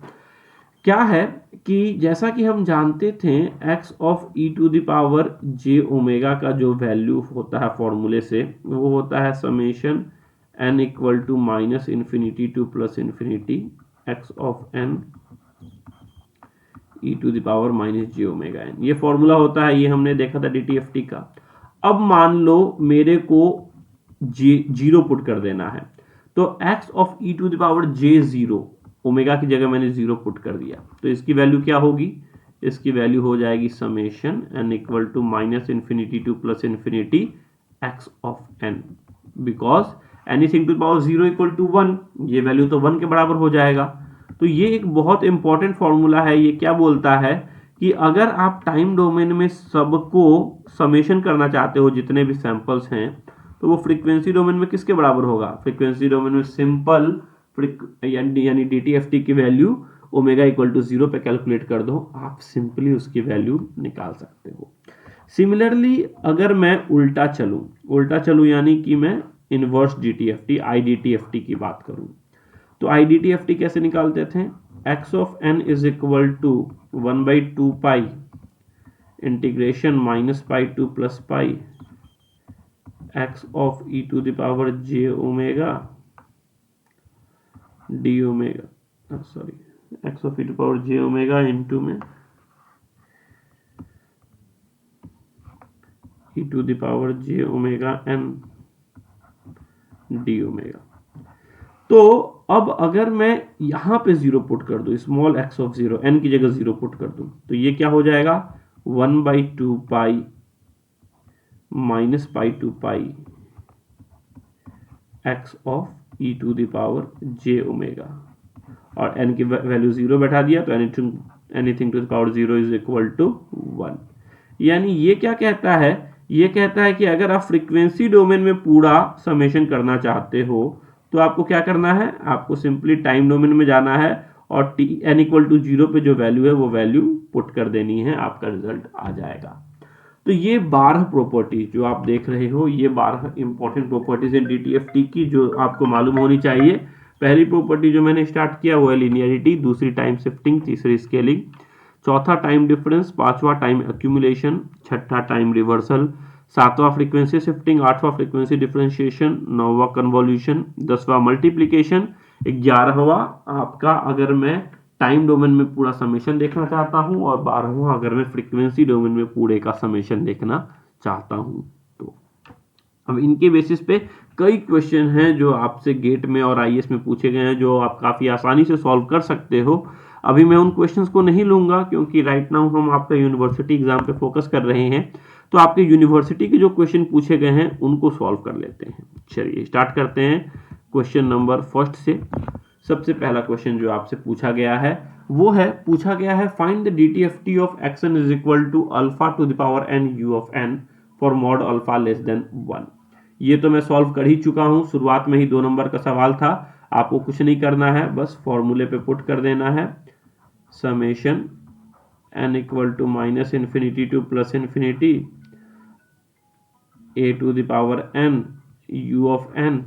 Speaker 1: क्या है कि जैसा कि हम जानते थे x of e to the power j omega का जो वैल्यू होता है फॉर्मूले से, वो होता है summation n equal to -infinity to +infinity x of n e to the power -j omega n। ये फॉर्मूला होता है, ये हमने देखा था DTFT का। अब मान लो मेरे को जीरो पुट कर देना है, तो x of e to the power j zero, omega की जगह मैंने जीरो पुट कर दिया, तो इसकी वैल्यू क्या होगी? इसकी वैल्यू हो जाएगी summation n equal to -infinity to +infinity x of n, because anything to the power 0 equal to 1, ये वैल्यू तो 1 के बराबर हो जाएगा। तो ये एक बहुत इंपॉर्टेंट फॉर्मूला है। ये क्या बोलता है कि अगर आप टाइम डोमेन में सबको समेशन करना चाहते हो, जितने भी सैंपल्स हैं, तो वो फ्रीक्वेंसी डोमेन में किसके बराबर होगा? फ्रीक्वेंसी डोमेन में सिंपल यानी DTFT की वैल्यू ओमेगा इक्वल टू 0 पे कैलकुलेट कर दो, आप सिंपली उसकी वैल्यू निकाल सकते हो। सिमिलरली अगर मैं उल्टा चलूं यानी कि मैं इनवर्स DTFT IDTFT की बात करूं, तो IDTFT कैसे निकालते थे? x of n is equal to 1/2 pi integration -pi to +pi x of e to the power j omega d omega, sorry x of e to power j omega into में e to the power j omega n d omega. तो अब अगर मैं यहां पे जीरो पुट कर दूं, स्मॉल x ऑफ 0 n की जगह जीरो पुट कर दूं, तो ये क्या हो जाएगा? 1/2 pi -pi to pi x of e to the power j omega, और n की वैल्यू 0 बैठा दिया, तो anything to the power 0 is equal to 1। यानी ये क्या कहता है? ये कहता है कि अगर आप फ्रीक्वेंसी डोमेन में पूरा समेशन करना चाहते हो, तो आपको क्या करना है? आपको सिंपली टाइम डोमेन में जाना है और टी एन इक्वल टू 0 पे जो वैल्यू है वो वैल्यू पुट कर देनी है, आपका रिजल्ट आ जाएगा। तो ये 12 प्रॉपर्टीज जो आप देख रहे हो, ये 12 इंपॉर्टेंट प्रॉपर्टीज हैं डीटीएफटी की जो आपको मालूम होनी चाहिए। पहली प्रॉपर्टी जो मैंने स्टार्ट किया वो है लीनियरिटी, दूसरी टाइम शिफ्टिंग, तीसरी स्केलिंग, चौथा टाइम डिफरेंस, पांचवा टाइम एक्यूमुलेशन, छठा टाइम रिवर्सल, सातवां फ्रीक्वेंसी शिफ्टिंग, आठवां फ्रीक्वेंसी डिफरेंशिएशन, नौवां कन्वॉल्यूशन, 10वां मल्टीप्लीकेशन, 11वां आपका अगर मैं टाइम डोमेन में पूरा समेशन देखना चाहता हूं, और 12वां अगर मैं फ्रीक्वेंसी डोमेन में पूरे का समेशन देखना चाहता हूं। तो अब इनके बेसिस पे कई क्वेश्चन हैं जो आपसे गेट में और आईएएस में पूछे गए हैं, जो आप काफी आसानी से सॉल्व कर सकते हो। अभी मैं उन क्वेश्चंस को नहीं लूंगा क्योंकि राइट नाउ हम आपका यूनिवर्सिटी एग्जाम पे फोकस कर रहे हैं। तो आपके यूनिवर्सिटी के जो क्वेश्चन पूछे गए हैं उनको सॉल्व कर लेते हैं। चलिए स्टार्ट करते हैं क्वेश्चन नंबर फर्स्ट से। सबसे पहला क्वेश्चन जो आपसे पूछा गया है वो है, पूछा गया है find the DTFT of x n is equal to alpha to the power n u of n for mod alpha less than 1। ये तो मैं सॉल्व कर ही चुका हूं, शुरुआत में ही 2 नंबर का सवाल था। आपको कुछ नहीं करना है, बस फॉर्मूले पे पुट कर देना है, summation n equal to minus infinity to plus infinity a to the power n u of n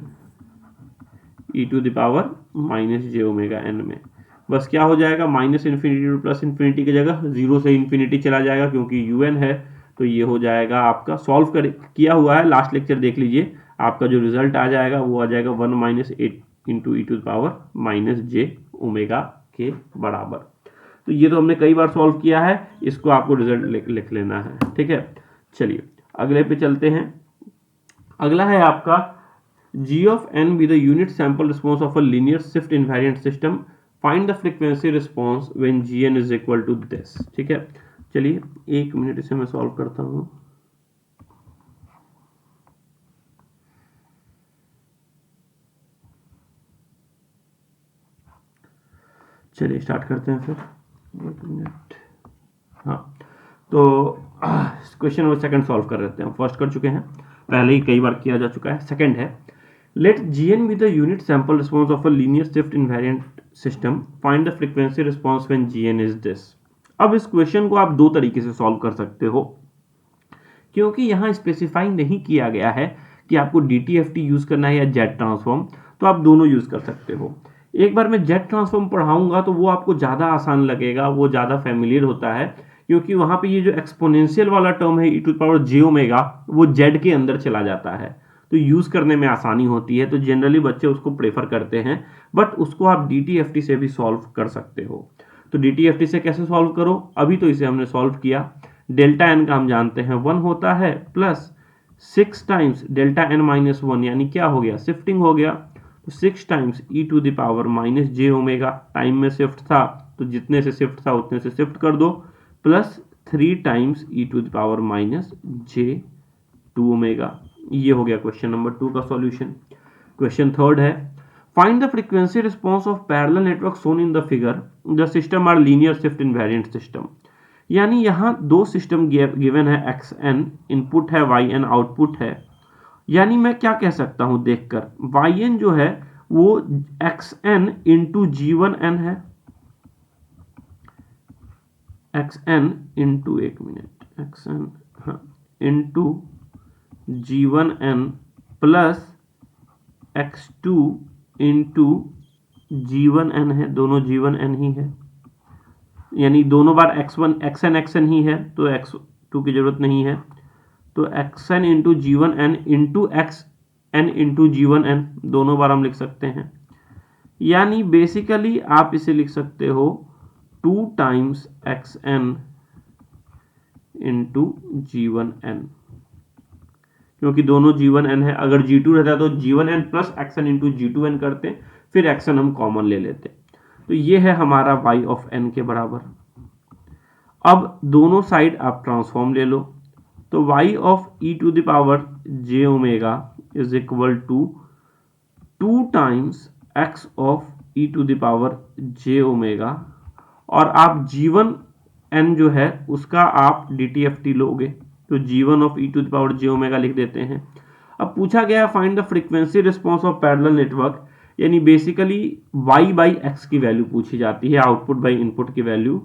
Speaker 1: e to the power minus j omega n में। बस क्या हो जाएगा, minus infinity to plus infinity की जगह 0 से इन्फिनिटी चला जाएगा क्योंकि un है। तो ये हो जाएगा आपका सॉल्व कर किया हुआ है, लास्ट लेक्चर देख लीजिए, आपका जो रिजल्ट आ जाएगा वो आ जाएगा 1 minus 8 into e to the power minus j omega के बराबर। तो ये तो हमने कई बार सॉल्व किया है, इसको आपको रिजल्ट लिख लेना है, ठीक है। चलिए अगले पे चलते हैं। अगला है आपका g of n be the unit sample response of a linear shift invariant system, find the frequency response when gn is equal to this। ठीक है, चलिए 1 मिनट इसे मैं सॉल्व करता हूं। चलिए स्टार्ट करते हैं फिर, 1 मिनट। हाँ, तो क्वेश्चन नंबर सेकंड सॉल्व कर लेते हैं। फर्स्ट कर चुके हैं, पहले ही कई बार किया जा चुका है। सेकंड है, let gn be the unit sample response of a linear shift invariant system, find the frequency response when gn is this। अब इस क्वेश्चन को आप 2 तरीके से सॉल्व कर सकते हो, क्योंकि यहां स्पेसिफाई नहीं किया गया है कि आपको डीटीएफटी यूज करना है या जेड ट्रांसफॉर्म, तो आप दोनों यूज कर सकते हो। एक बार मैं जेड ट्रांसफॉर्म पढ़ाऊंगा तो वो आपको ज्यादा आसान लगेगा, वो ज्यादा फैमिलियर होता है, क्योंकि वहां पे ये जो एक्सपोनेंशियल वाला टर्म है e to the power j omega वो जेड के अंदर चला जाता है, तो यूज करने में आसानी होती है। तो जनरली बच्चे उसको प्रेफर करते हैं, बट उसको आप डीटीएफटी से भी सॉल्व कर सकते हो। तो डीटीएफटी से कैसे सॉल्व करो, अभी तो इसे हमने सॉल्व किया। डेल्टा एन का हम जानते हैं 1 होता है, plus 6 times delta n minus 1, यानी क्या हो गया, शिफ्टिंग हो गया। तो 6 times e to the power minus j omega, time में शिफ्ट था तो जितने से शिफ्ट था उतने से शिफ्ट कर दो, plus 3 times e to the power minus j 2 omega. ये हो गया क्वेश्चन नंबर 2 का सॉल्यूशन। क्वेश्चन थर्ड है, find the frequency response of parallel network shown in the figure, the system are linear shift invariant system. यानी यहां 2 सिस्टम गिवन है, एक्स एन इनपुट है, वाई एन आउटपुट है। यानी मैं क्या कह सकता हूं देखकर, वाई एन जो है वो x n into g one n है, x n into, 1 minute, x n हाँ into g1n plus x2 into g1n है, दोनों g1n ही है, यानी दोनों बार xn ही है तो x2 की जरूरत नहीं है। तो xn into g1n into xn into g1n दोनों बार हम लिख सकते हैं। यानी बेसिकली आप इसे लिख सकते हो 2 टाइम्स xn इंटू g1n, क्योंकि दोनों g1n है। अगर g2 रहता तो g1n plus xn into g2n करते, फिर xn हम कॉमन ले लेते। तो ये है हमारा y ऑफ n के बराबर। अब दोनों साइड आप ट्रांसफॉर्म ले लो, तो y of e to the power j omega is equal to 2 times x of e to the power j omega, और आप g1n जो है उसका आप डीटीएफटी लोगे, तो g1 of e to the power j omega लिख देते हैं। अब पूछा गया find the frequency response of parallel network, यानी बेसिकली y बाई एक्स की वैल्यू पूछी जाती है, आउटपुट बाई इनपुट की वैल्यू,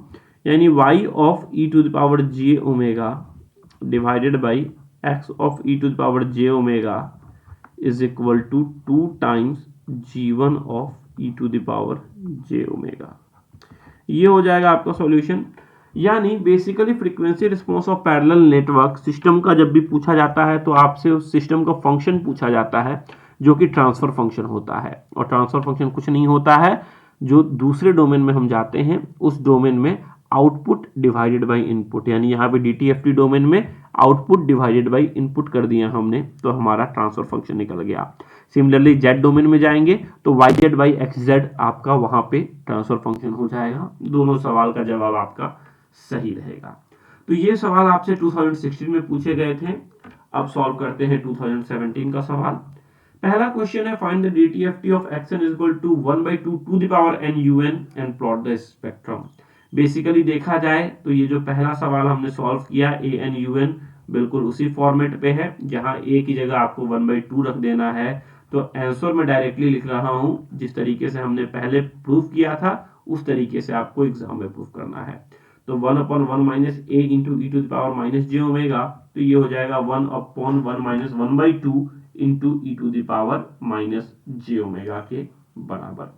Speaker 1: यानी y of e to the power j omega divided by x of e to the power j omega is equal to 2 times g1 of e to the power j omega. ये हो जाएगा आपका सॉल्यूशन। यानी basically frequency response of parallel network system का जब भी पूछा जाता है तो आपसे उस सिस्टम का फंक्शन पूछा जाता है जो कि ट्रांसफर फंक्शन होता है, और ट्रांसफर फंक्शन कुछ नहीं होता है, जो दूसरे डोमेन में हम जाते हैं उस डोमेन में आउटपुट डिवाइडेड बाय इनपुट, यानी यहाँ पे डीटीएफटी डोमेन में आउटपुट डिवाइडेड बाय इनपुट कर दिया हमने तो हमारा ट्रांसफर फंक्शन निकल गया। सिमिलरली जेड डोमेन में जाएंगे तो y z by x z आपका वहां पे ट्रांसफर फंक्शन हो जाएगा। दोनों सवाल का जवाब आपका सही रहेगा। तो ये सवाल आपसे 2016 में पूछे गए थे। अब सॉल्व करते हैं 2017 का सवाल। पहला क्वेश्चन है find the DTFT of xn is equal to 1/2 to the power n un and plot the spectrum. Basically देखा जाए तो ये जो पहला सवाल हमने सॉल्व किया an un बिल्कुल उसी फॉर्मेट पे है, जहां a की जगह आपको 1/2 रख देना है। तो आंसर में डायरेक्टली लिख रहा हूं, जिस तरीके से हमने पहले प्रूफ किया था उस तरीके से आपको एग्जाम में प्रूफ करना है। तो 1/1 minus a into e to the power minus j omega, तो ये हो जाएगा 1/1 minus 1/2 into e to the power minus j omega के बराबर।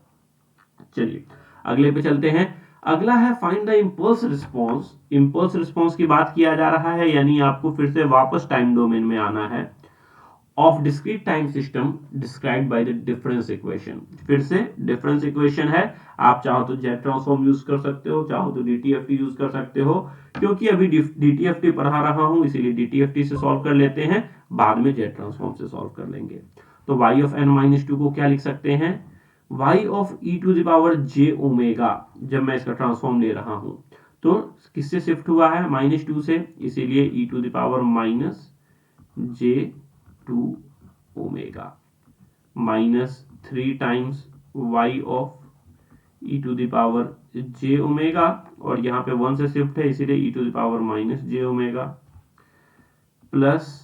Speaker 1: चलिए अगले पे चलते हैं। अगला है find the impulse response. Impulse response की बात किया जा रहा है, यानी आपको फिर से वापस टाइम डोमेन में आना है। Of discrete time system described by the difference equation. फिर से डिफरेंस इक्वेशन है, आप चाहो तो जेड ट्रांसफॉर्म यूज कर सकते हो, चाहो तो डीटीएफटी यूज कर सकते हो। क्योंकि अभी डीटीएफटी पढ़ा रहा हूं इसीलिए डीटीएफटी से सॉल्व कर लेते हैं, बाद में जेड ट्रांसफॉर्म से सॉल्व कर लेंगे। तो y ऑफ n माइनस 2 को क्या लिख सकते हैं, y of e to the power j omega. जब मैं इसका ट्रांसफॉर्म ले रहा हूं तो किससे शिफ्ट हुआ है, -2 से, इसीलिए e to the power minus j 2 omega minus 3 times y of e to the power j omega, और यहाँ पे 1 से शिफ्ट है इसीलिए e to the power minus j omega plus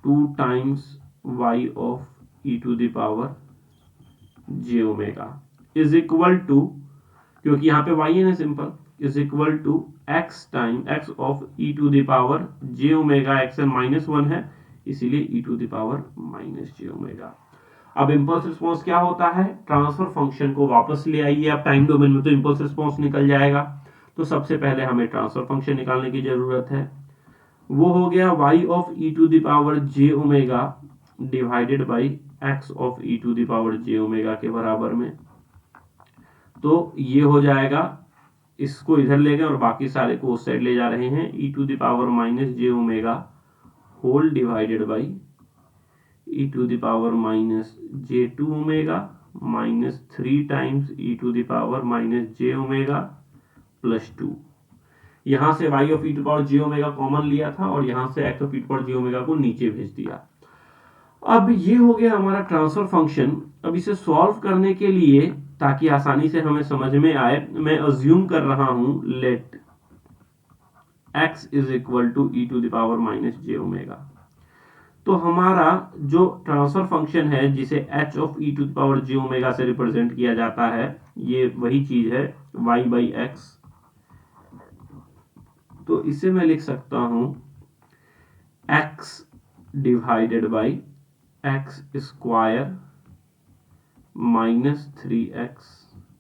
Speaker 1: 2 times y of e to the power j omega is equal to, क्योंकि यहाँ पे y है ना simple, is equal to x time x of e to the power j omega, x minus 1 है इसीलिए e to the power minus j omega. अब इंपल्स रिस्पांस क्या होता है, ट्रांसफर फंक्शन को वापस ले आइए आप टाइम डोमेन में तो इंपल्स रिस्पांस निकल जाएगा। तो सबसे पहले हमें ट्रांसफर फंक्शन निकालने की जरूरत है, वो हो गया y of e to the power j omega divided by x of e to the power j omega के बराबर में। तो ये हो जाएगा, इसको इधर ले गए और बाकी सारे को उस साइड ले जा रहे हैं, e to the power minus j omega whole divided by e to the power minus j 2 omega minus 3 times e to the power minus j omega plus 2। यहां से y of e to power j omega common लिया था और यहां से x of e to power j omega को नीचे भेज दिया। अब ये हो गया हमारा ट्रांसफर फंक्शन। अब इसे सॉल्व करने के लिए, ताकि आसानी से हमें समझ में आए, मैं अज्यूम कर रहा हूं let x is equal to e to the power minus j omega. तो हमारा जो ट्रांसफर फंक्शन है जिसे h of e to the power j omega से रिप्रेजेंट किया जाता है, ये वही चीज है y बाई एक्स। तो इसे मैं लिख सकता हूं x divided by x square minus 3x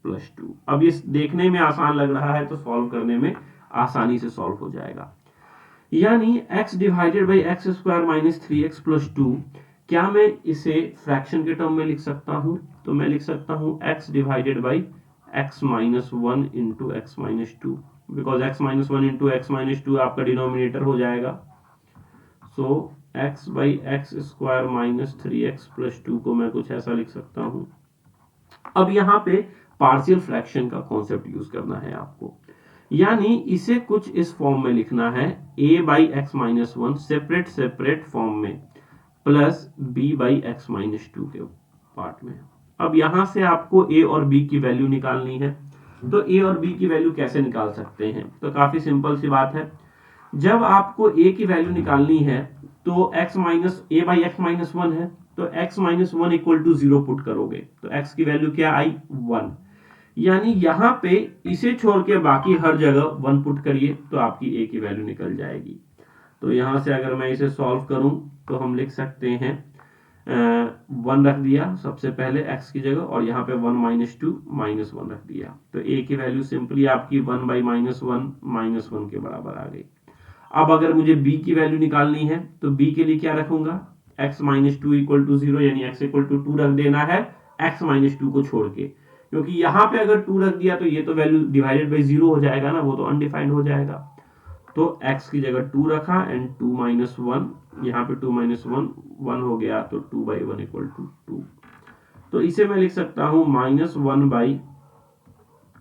Speaker 1: plus 2। अब ये देखने में आसान लग रहा है तो सॉल्व करने में आसानी से सॉल्व हो जाएगा। यानी x divided by x square minus 3x plus 2, क्या मैं इसे फ्रैक्शन के टर्म में लिख सकता हूं, तो मैं लिख सकता हूं x divided by x minus 1 into x minus 2, because x minus 1 into x minus 2 आपका डिनोमिनेटर हो जाएगा। सो x by x square minus 3x plus 2 को मैं कुछ ऐसा लिख सकता हूं। अब यहाँ पे पार्शियल फ्रैक्शन का कॉन्सेप्ट यूज करना है आपको, यानी इसे कुछ इस फॉर्म में लिखना है a by x minus 1 separate separate form में plus b by x minus 2 के पार्ट में। अब यहां से आपको a और b की वैल्यू निकालनी है। तो a और b की वैल्यू कैसे निकाल सकते हैं, तो काफी सिंपल सी बात है। जब आपको a की वैल्यू निकालनी है तो x minus a by x minus 1 है, तो x minus one equal to 0 put करोगे तो x की वैल्यू क्या आई 1, यानी यहां पे इसे छोड़ के बाकी हर जगह 1 पुट करिए तो आपकी a की वैल्यू निकल जाएगी। तो यहां से अगर मैं इसे सॉल्व करूं तो हम लिख सकते हैं 1 रख दिया सबसे पहले x की जगह और यहाँ पे 1 माइनस टू माइनस वन रख दिया तो a की वैल्यू सिंपली आपकी 1 बाई माइनस वन के बराबर आ गई। अब अगर मुझे b की वैल्यू निकालनी है तो b के लिए क्या रखूंगा x minus two equal to 0 यानी x इक्वल टू 2 रख देना है x माइनस टू को छोड़ के, क्योंकि यहाँ पे अगर 2 रख दिया तो ये तो वैल्यू डिवाइडेड बाई 0 हो जाएगा ना, वो तो अनडिफाइंड हो जाएगा। तो x की जगह 2 रखा एंड 2 माइनस वन, यहाँ पे 2 माइनस वन 1 हो गया तो 2 बाई वन इक्वल टू 2। तो इसे मैं लिख सकता हूं minus one by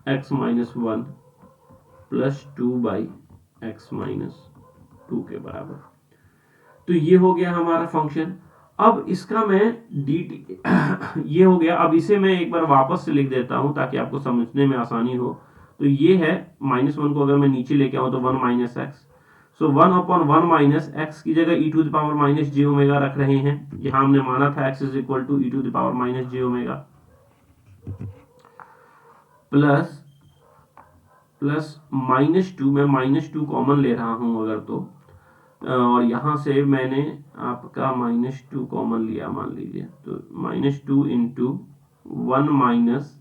Speaker 1: x minus one plus 2 by x minus 2 के बराबर। तो ये हो गया हमारा फंक्शन। अब इसका मैं dt ये हो गया। अब इसे मैं एक बार वापस से लिख देता हूं ताकि आपको समझने में आसानी हो। तो ये है माइनस वन को अगर मैं नीचे लेके आऊं तो 1 minus x, so 1 upon 1 minus x की जगह e to the power minus j omega रख रहे हैं। यहां हमने माना था x is equal to e to the power minus j omega plus minus two, मैं माइनस टू कॉमन ले रहा हूं अगर तो, और यहां से मैंने आपका माइनस टू कॉमन लिया मान लीजिए, तो minus two into one minus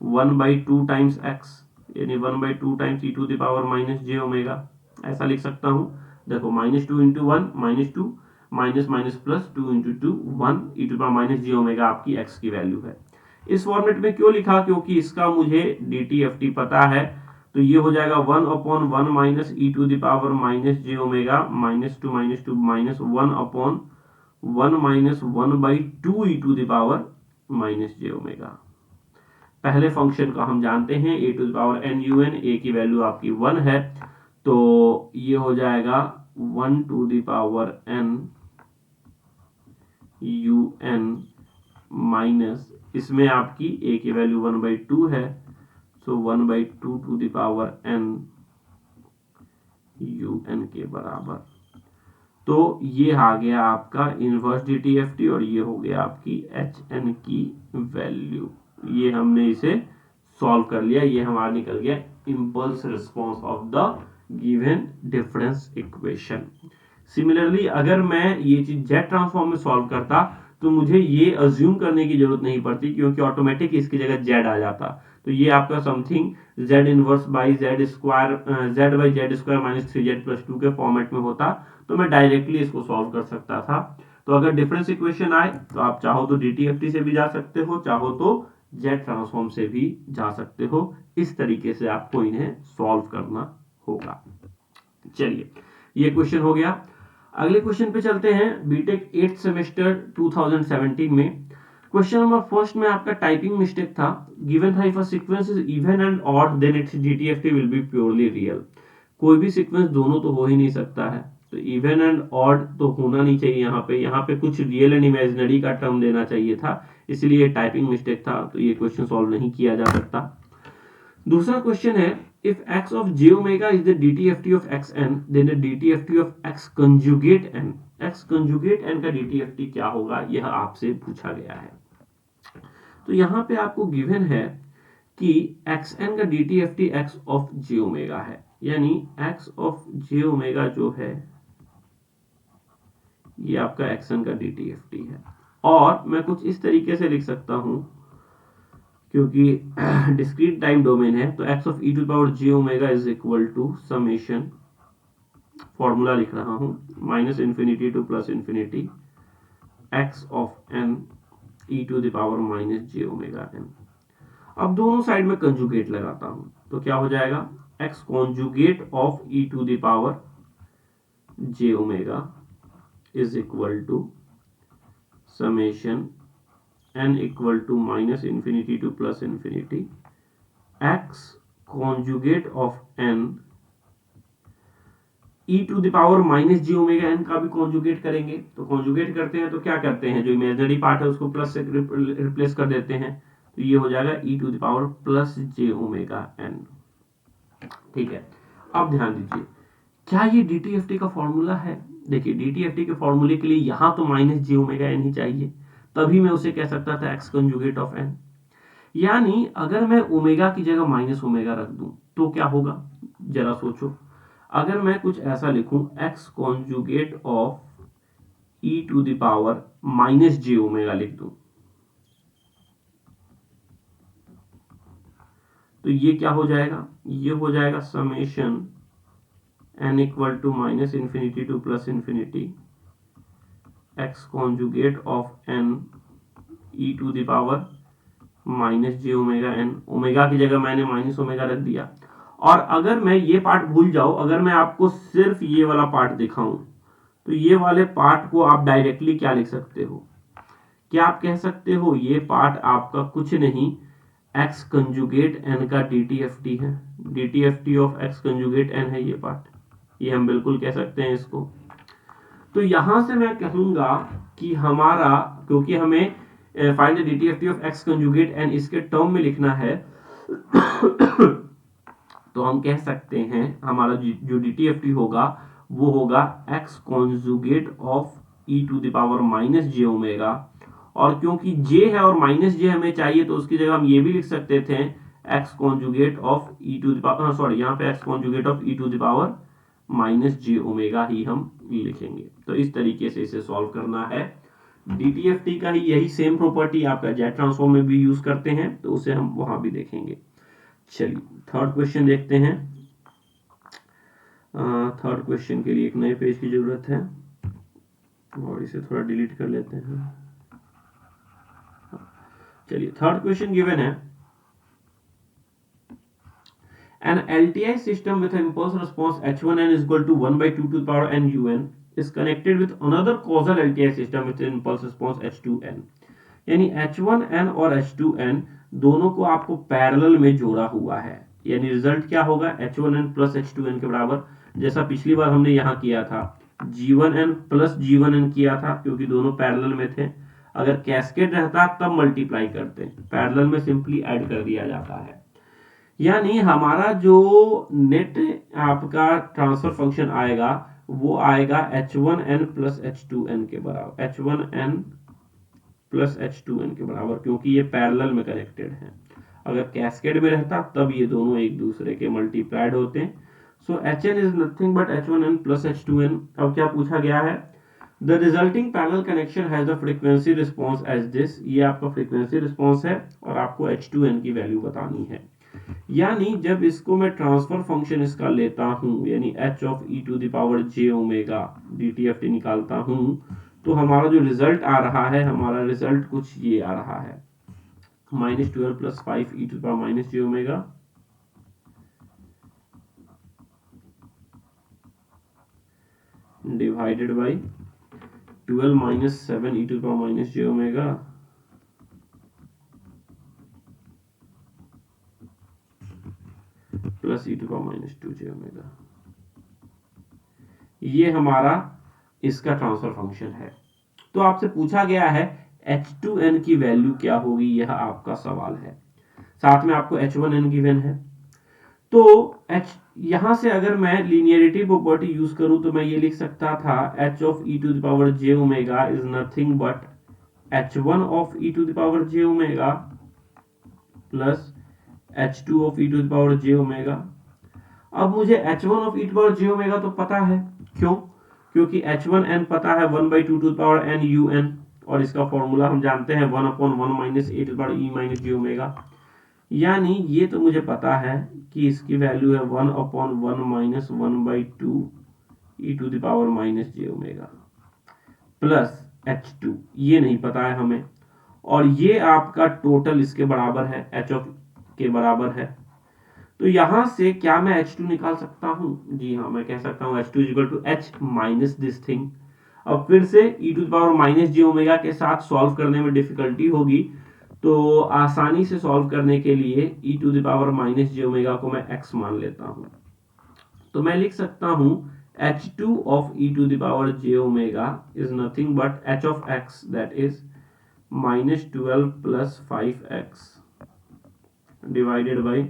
Speaker 1: one by two times x यानी 1 by two times e to the power minus j omega, ऐसा लिख सकता हूं। देखो minus two into one minus two minus minus plus 2 into two 1 e to the power minus j omega आपकी एक्स की वैल्यू है। इस फॉर्मेट में क्यों लिखा, क्योंकि इसका मुझे डी टी एफ टी पता है। तो ये हो जाएगा 1 upon 1 minus e to the power minus j omega minus two minus 1 upon 1 minus 1 by two e to the power minus j omega. पहले फंक्शन का हम जानते हैं a to the power n u n, a की वैल्यू आपकी 1 है तो ये हो जाएगा 1 to the power n u n minus, इसमें आपकी ए की वैल्यू 1 बाई टू है, so 1 by two to the power n u n के बराबर। तो ये आ गया आपका inverse D T F T और ये हो गया आपकी एच एन की वैल्यू। ये हमने इसे सॉल्व कर लिया, ये हमारा निकल गया impulse response of the given difference equation. Similarly अगर मैं ये चीज जेड ट्रांसफॉर्म में सॉल्व करता तो मुझे ये अज्यूम करने की जरूरत नहीं पड़ती क्योंकि ऑटोमेटिक इसकी जगह जेड आ जाता। तो ये आपका something Z inverse by Z square, Z by Z square minus 3z plus 2 के फॉर्मेट में होता तो मैं डायरेक्टली इसको सॉल्व कर सकता था। तो अगर डिफरेंस इक्वेशन आए तो आप चाहो तो डीटीएफटी से भी जा सकते हो, चाहो तो जेड ट्रांसफॉर्म से भी जा सकते हो। इस तरीके से आपको इन्हें सॉल्व करना होगा। चलिए ये क्वेश्चन हो गया। अगले क्वेश्चन पे चलते हैं। बीटेक 8th सेमेस्टर 2017 में क्वेश्चन नंबर फर्स्ट में आपका टाइपिंग मिस्टेक था। गिवन था if a sequence is even and odd then it's DTFT will be purely real. कोई भी सीक्वेंस दोनों तो हो ही नहीं सकता है, तो इवन एंड ऑड तो होना नहीं चाहिए। यहाँ पे कुछ रियल एंड इमेजिनरी का टर्म देना चाहिए था, इसलिए टाइपिंग मिस्टेक था, तो ये क्वेश्चन सॉल्व नहीं किया जा सकता। दूसरा क्वेश्चन है if x of j omega is the DTFT of xn then the DTFT of x conjugate n, x conjugate n का DTFT क्या होगा यह आपसे पूछा गया है। तो यहाँ पे आपको गिवन है कि xn का DTFT x of j omega है, यानी x of j omega जो है ये आपका xn का DTFT है। और मैं कुछ इस तरीके से लिख सकता हूं क्योंकि डिस्क्रीट टाइम डोमेन है, तो x of e to power j omega is equal to summation, formula लिख रहा हूं, minus infinity to plus infinity x of n e to the power minus j omega n। अब दोनों साइड में कंजुगेट लगाता हूं तो क्या हो जाएगा x conjugate of e to the power j omega is equal to summation n equal to minus infinity to plus infinity x conjugate of n e to the power minus g omega n का भी कॉन्जुगेट करेंगे। तो कॉन्जुगेट करते हैं तो क्या करते हैं, जो इमेजिनरी पार्ट है उसको प्लस से रिप्लेस कर देते हैं, तो ये हो जाएगा e to the power plus j omega n। ठीक है, अब ध्यान दीजिए क्या ये डीटीएफटी का फॉर्मूला है। देखिए डीटीएफटी के फॉर्मूले के लिए यहां तो माइनस जे ओमेगा n ही चाहिए,
Speaker 2: तभी मैं उसे कह सकता था x कंजुगेट ऑफ n। यानी अगर मैं ओमेगा की जगह माइनस ओमेगा रख दूं तो क्या होगा, जरा सोचो। अगर मैं कुछ ऐसा लिखूं x conjugate of e to the power minus j omega लिख दूं, तो ये क्या हो जाएगा, ये हो जाएगा summation n equal to minus infinity to plus infinity x conjugate of n e to the power minus j omega n. Omega की जगह मैंने माइनस ओमेगा रख दिया। और अगर मैं ये पार्ट भूल जाऊं, अगर मैं आपको सिर्फ ये वाला पार्ट दिखाऊं, तो ये वाले पार्ट को आप डायरेक्टली क्या लिख सकते हो, क्या आप कह सकते हो ये पार्ट आपका कुछ नहीं x कंजुगेट n का DTFT है। DTFT of x conjugate n है ये पार्ट, ये हम बिल्कुल कह सकते हैं इसको। तो यहां से मैं कहूंगा कि हमारा, क्योंकि हमें find the DTFT of x conjugate n इसके टर्म में लिखना है, तो हम कह सकते हैं हमारा जो DTFT होगा वो होगा x conjugate of e to the power minus j omega. और क्योंकि j है और माइनस जे हमें चाहिए, तो उसकी जगह हम ये भी लिख सकते थे x conjugate of e to the power, sorry यहाँ पे x conjugate of e to the power minus j omega ही हम लिखेंगे। तो इस तरीके से इसे सॉल्व करना है। DTFT का ही यही सेम प्रॉपर्टी आपका जेट ट्रांसफॉर्म में भी यूज करते हैं, तो उसे हम वहां भी देखेंगे। चलिए थर्ड क्वेश्चन देखते हैं। थर्ड क्वेश्चन के लिए एक नए पेज की जरूरत है और इसे थोड़ा डिलीट कर लेते हैं। चलिए थर्ड क्वेश्चन गिवन है, an LTI system with an impulse response h1n is equal to 1 by 2 to the power n un is connected with another causal LTI system with an impulse response h2n। यानी h1n और h2n दोनों को आपको पैरेलल में जोड़ा हुआ है, यानी रिजल्ट क्या होगा h1n प्लस h2n के बराबर, जैसा पिछली बार हमने यहाँ किया था g1n प्लस g1n किया था, क्योंकि दोनों पैरेलल में थे। अगर कैस्केड रहता तब मल्टीप्लाई करते, पैरेलल में सिंपली ऐड कर दिया जाता है। यानी हमारा जो नेट आपका ट्रांसफर फंक्शन आएगा वो आएगा h1n प्लस h2n के बराबर, h1n प्लस h2n के बराबर, क्योंकि ये पैरेलल में कनेक्टेड है। अगर कैस्केड में रहता तब ये दोनों एक दूसरे के मल्टीप्लाइड होते। So hn is nothing but h1n plus h2n। अब क्या पूछा गया है, the resulting parallel connection has the frequency response as this. ये आपका फ्रीक्वेंसी रिस्पांस है और आपको h2n की वैल्यू बतानी है। यानी जब इसको मैं ट्रांसफर फंक्शन इसका लेता हूं, यानी h of e to the power j omega DTFT निकालता हूं, तो हमारा जो रिजल्ट आ रहा है, हमारा रिजल्ट कुछ ये आ रहा है -12 plus 5 e to the power minus j omega divided by 12 minus 7 e to the power minus j omega plus e to the power minus 2j omega. ये हमारा इसका ट्रांसफर फंक्शन है। तो आपसे पूछा गया है h2n की वैल्यू क्या होगी, यह आपका सवाल है। साथ में आपको h1n गिवन है। तो यहां से अगर मैं लीनियरिटी प्रॉपर्टी यूज करूं तो मैं ये लिख सकता था h of e to the power j omega is nothing but h1 of e to the power j omega plus h2 of e to the power j omega. अब मुझे h1 of e to the power j omega तो पता है, क्यों, क्योंकि h1n पता है 1 by 2 to the power n un, और इसका फॉर्मूला हम जानते हैं 1/1 minus a to the power e minus j omega. यानी ये तो मुझे पता है कि इसकी वैल्यू है 1/1 minus 1 by 2 e to the power minus j omega plus h2, ये नहीं पता है हमें, और ये आपका टोटल इसके बराबर है, h ऑफ के बराबर है। तो यहां से क्या मैं h2 निकाल सकता हूं, जी हाँ मैं कह सकता हूं h2 equal to h minus this thing. अब फिर से e to the power minus j omega के साथ सॉल्व करने में डिफिकल्टी होगी, तो आसानी से सॉल्व करने के लिए e to the power minus j omega को मैं x मान लेता हूं। तो मैं लिख सकता हूं h2 of e to the power j omega is nothing but h of x, that is minus 12 plus 5x divided by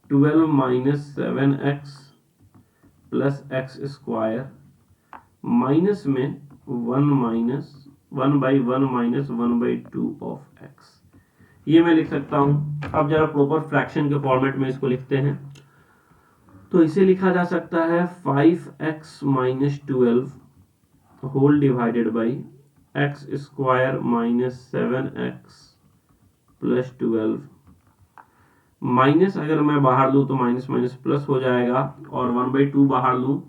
Speaker 2: 12 minus 7x plus x square, minus में 1 माइनस 1/1 माइनस 1/2 ऑफ एक्स, ये मैं लिख सकता हूं। अब जरा प्रॉपर फ्रैक्शन के फॉर्मेट में इसको लिखते हैं, तो इसे लिखा जा सकता है 5x minus 12 whole divided by x square minus 7x plus 12, minus अगर मैं बाहर लूँ तो माइनस माइनस प्लस हो जाएगा, और 1/2 बाहर लूँ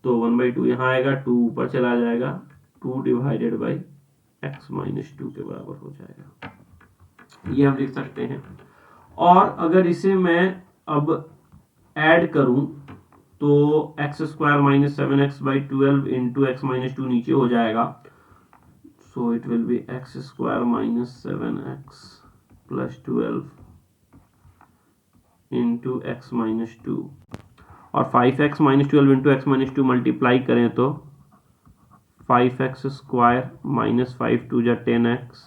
Speaker 2: तो 1/2 यहाँ आएगा, 2 ऊपर चला जाएगा, 2 डिवाइडेड बाई एक्स माइनस 2 के बराबर हो जाएगा, ये हम लिख सकते हैं। और अगर इसे मैं अब ऐड करूं तो x square minus 7x/12 into x minus 2 नीचे हो जाएगा, so it will be x square minus 7x plus 12 into x minus 2, और 5x minus 12 into x minus 2 multiply करें तो 5x स्क्वायर माइनस 5 2 जा 10x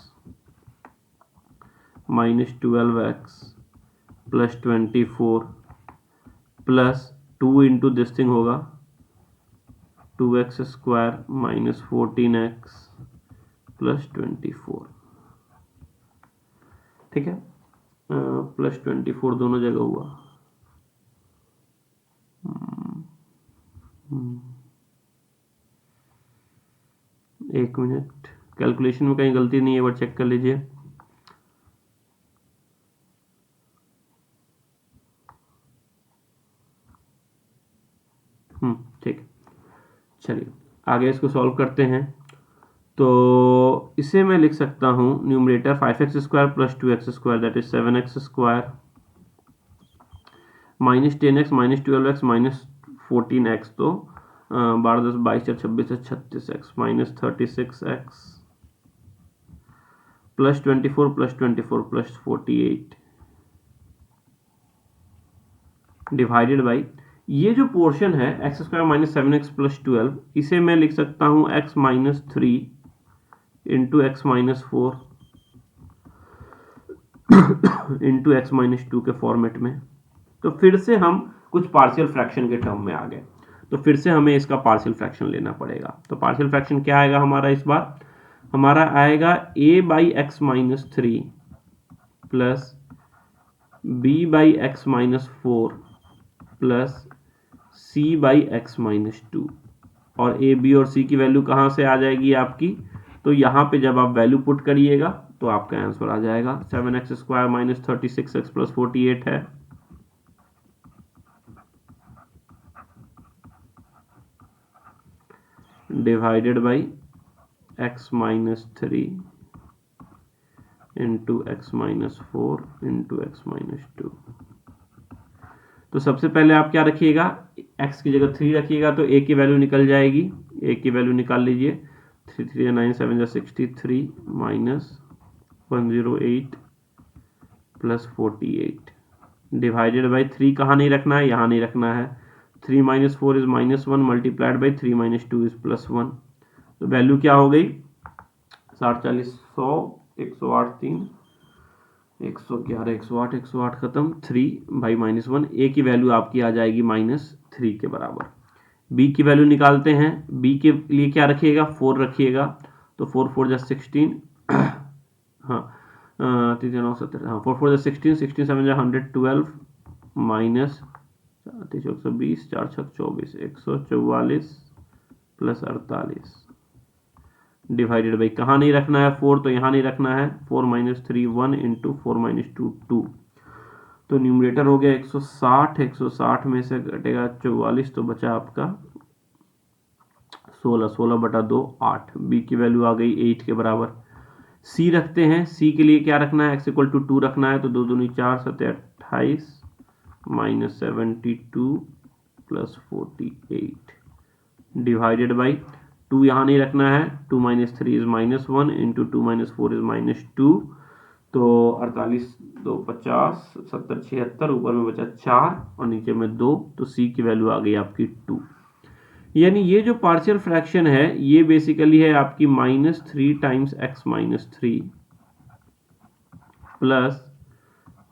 Speaker 2: minus 12x plus 24 plus 2 into this thing होगा 2x square minus 14x plus 24, ठीक है, प्लस 24 दोनों जगह हुआ। एक मिनट, कैलकुलेशन में कहीं गलती नहीं है, वो चेक कर लीजिए। ठीक, चलिए आगे इसको सॉल्व करते हैं। तो इसे मैं लिख सकता हूं numerator 5x square plus 2x square that is 7x square minus 10x minus 12x minus 14x, तो 12 10 22 26 36x minus 36x plus 24 plus 24 plus 48 divided by, ये जो पोर्शन है x square minus 7x plus 12, इसे मैं लिख सकता हूं x minus 3 into x minus 4 into x minus 2 के फॉर्मेट में। तो फिर से हम कुछ पार्शियल फ्रैक्शन के टर्म में आ गए, तो फिर से हमें इसका पार्शियल फ्रैक्शन लेना पड़ेगा। तो पार्शियल फ्रैक्शन क्या आएगा हमारा, इस बार हमारा आएगा a by x minus 3 plus b by x minus 4 plus c by x minus 2, और a b और c की वैल्यू कहाँ से आ जाएगी आपकी, तो यहाँ पे जब आप वैल्यू पुट करिएगा तो आपका आंसर आ जाएगा 7x square minus 36x plus 48 है, divided by x minus 3 into x minus 4 into x minus 2। तो सबसे पहले आप क्या रखिएगा, x की जगह 3 रखिएगा तो a की वैल्यू निकल जाएगी, a की वैल्यू निकाल लीजिए, 3 3 9 7 63 माइनस 108 प्लस 48 डिवाइडेड बाई 3 कहाँ नहीं रखना है, यहाँ नहीं रखना है, 3 minus 4 is minus 1 multiplied by 3 minus 2 is plus 1, तो वैल्यू क्या हो गई 60 40 100 108 3 111 108 108 खत्म, 3 बाई माइनस 1, ए की वैल्यू आपकी आ जाएगी माइनस 3 के बराबर। बी की वैल्यू निकालते हैं, बी के लिए क्या रखिएगा 4 रखिएगा, तो 4 4 जा 16 हाँ 3 9 17 हाँ 4 4 जा 16 16 7 जा 112 माइनस 120 4 6 24 144 प्लस 48 डिवाइडेड बाई, कहाँ नहीं रखना है 4, तो यहाँ नहीं रखना है, 4 माइनस 3 1 इंटू 4 माइनस 2 2, तो न्यूमरेटर हो गया 160, 160 में से घटेगा 44, तो बचा आपका 16, 16 बटा 2 8, बी की वैल्यू आ गई 8 के बराबर। सी रखते हैं, सी के लिए क्या रखना है, एक्स इक्वल टू 2 रखना है, तो 2 दूनी 4 7 28 माइनस 72 प्लस 48 डिवाइडेड बाई 2 यहाँ नहीं रखना है, 2 minus 3 is minus 1 into 2 minus 4 is minus 2, तो 48 2 50 70 76, ऊपर में बचा 4 और नीचे में 2, तो सी की वैल्यू आ गई आपकी 2। यानी ये जो पार्शियल फ्रैक्शन है ये बेसिकली है आपकी minus 3 times x minus 3 plus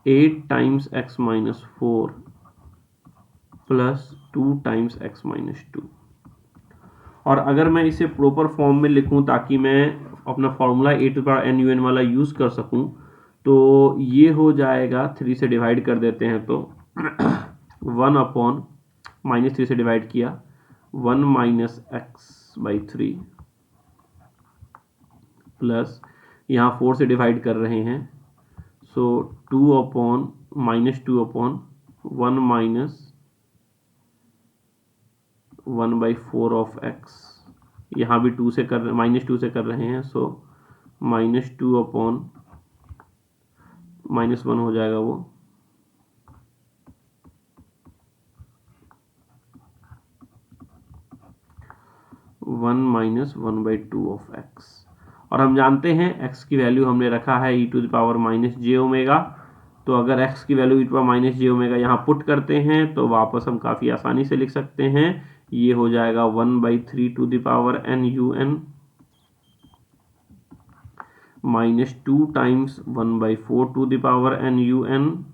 Speaker 2: 8 times x minus 4 plus 2 times x minus 2। और अगर मैं इसे प्रॉपर फॉर्म में लिखूं ताकि मैं अपना formula a to power n u n वाला यूज़ कर सकूं तो ये हो जाएगा 3 से डिवाइड कर देते हैं तो 1 अपॉन -3 से डिवाइड किया 1 माइनस एक्स बाई 3 प्लस यहाँ 4 से डिवाइड कर रहे हैं सो 2 upon -2 upon 1 minus 1/4 of x, यहाँ भी 2 से कर -2 से कर रहे हैं सो -2 अपॉन -1 हो जाएगा वो 1 माइनस 1/2 ऑफ एक्स। और हम जानते हैं x की वैल्यू हमने रखा है e to the power minus j omega, तो अगर x की वैल्यू e to power minus j omega यहाँ पुट करते हैं तो वापस हम काफ़ी आसानी से लिख सकते हैं, ये हो जाएगा 1/3 to the power n u n minus 2 times 1/4 to the power n u n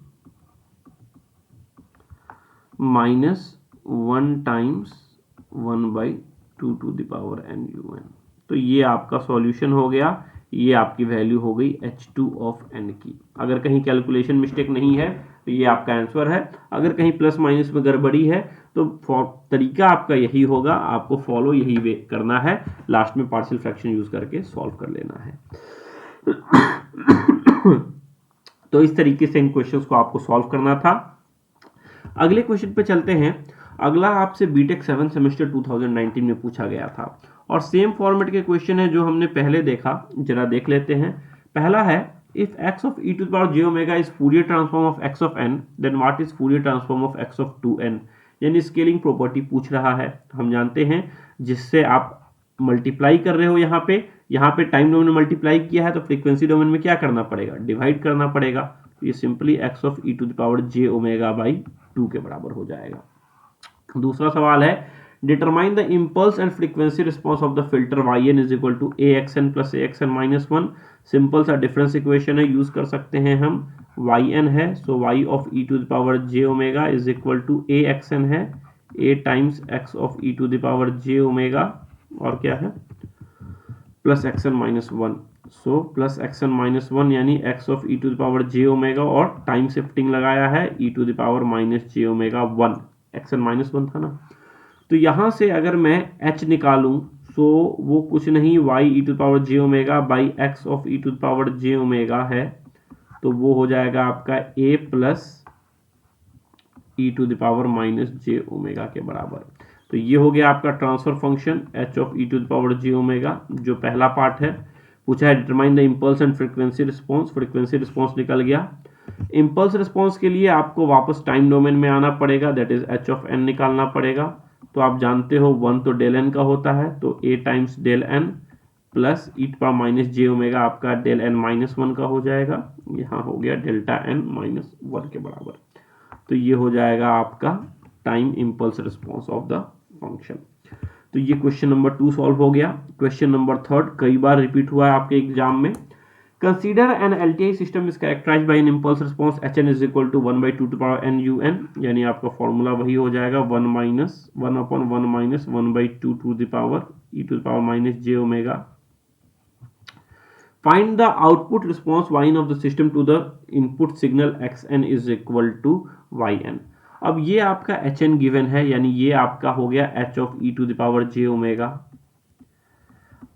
Speaker 2: minus 1 times 1/2 to the power n u n. तो ये आपका सॉल्यूशन हो गया, ये आपकी वैल्यू हो गई H2 ऑफ n की। अगर कहीं कैलकुलेशन मिस्टेक नहीं है तो ये आपका आंसर है, अगर कहीं प्लस माइनस में गड़बड़ी है तो तरीका आपका यही होगा, आपको फॉलो यही वे करना है, लास्ट में पार्शियल फ्रैक्शन यूज करके सॉल्व कर लेना है। तो इस तरीके से इन क्वेश्चंस को आपको सॉल्व करना था। अगले क्वेश्चन पे चलते हैं। अगला आपसे बीटेक 7 सेमेस्टर 2019 में पूछा गया था और सेम फॉर्मेट के क्वेश्चन है जो हमने पहले देखा, जरा देख लेते हैं। पहला है if x of e to the power j omega is Fourier transform of x of n then what is Fourier transform of x of 2n, यानी स्केलिंग प्रॉपर्टी पूछ रहा है। हम जानते हैं जिससे आप मल्टीप्लाई कर रहे हो, यहाँ पे टाइम डोमेन में मल्टीप्लाई किया है तो फ्रीक्वेंसी डोमेन में क्या करना पड़ेगा, डिवाइड करना पड़ेगा। तो ये simply x of e to the power j omega by 2 के बराबर हो जाएगा। दूसरा सवाल है determine the impulse and frequency response of the filter yn is equal to axn plus axn minus 1। Simple सा डिफरेंस इक्वेशन है, यूज कर सकते हैं हम। yn है so y of e to the power j omega is equal to axn है a times x of e to the power j omega और क्या है plus xn minus 1। So plus xn minus 1 यानी x of e to the power j omega और टाइम शिफ्टिंग लगाया है e to the power minus j omega 1, xn minus 1 था ना। तो यहाँ से अगर मैं h निकालूं सो वो कुछ नहीं y e to the power j omega by x of e to the power j omega है, तो वो हो जाएगा आपका a plus e to the power minus j omega के बराबर। तो ये हो गया आपका transfer function h of e to the power j omega, जो पहला पार्ट है। पूछा है determine the impulse and frequency response, frequency response निकल गया। इम्पल्स रिस्पॉन्स के लिए आपको वापस टाइम डोमेन में आना पड़ेगा, that is h of n निकालना पड़ेगा। तो आप जानते हो 1 तो डेल n का होता है, तो a times del n plus e to power minus j omega आपका डेल n माइनस 1 का हो जाएगा, यहाँ हो गया डेल्टा n माइनस 1 के बराबर। तो ये हो जाएगा आपका time impulse response of the function. तो ये क्वेश्चन नंबर 2 सॉल्व हो गया। क्वेश्चन नंबर 3 कई बार रिपीट हुआ है आपके एग्जाम में। Consider an LTI system is characterized by an impulse response hn is equal to 1/2 to the power n un, यानी आपका फॉर्मूला वही हो जाएगा 1 minus 1 upon 1 minus 1/2 to the power e to the power minus j omega. Find the output response yn of the system to the input signal xn is equal to yn। अब ये आपका hn गिवन है, यानी ये आपका हो गया h of e to the power j omega.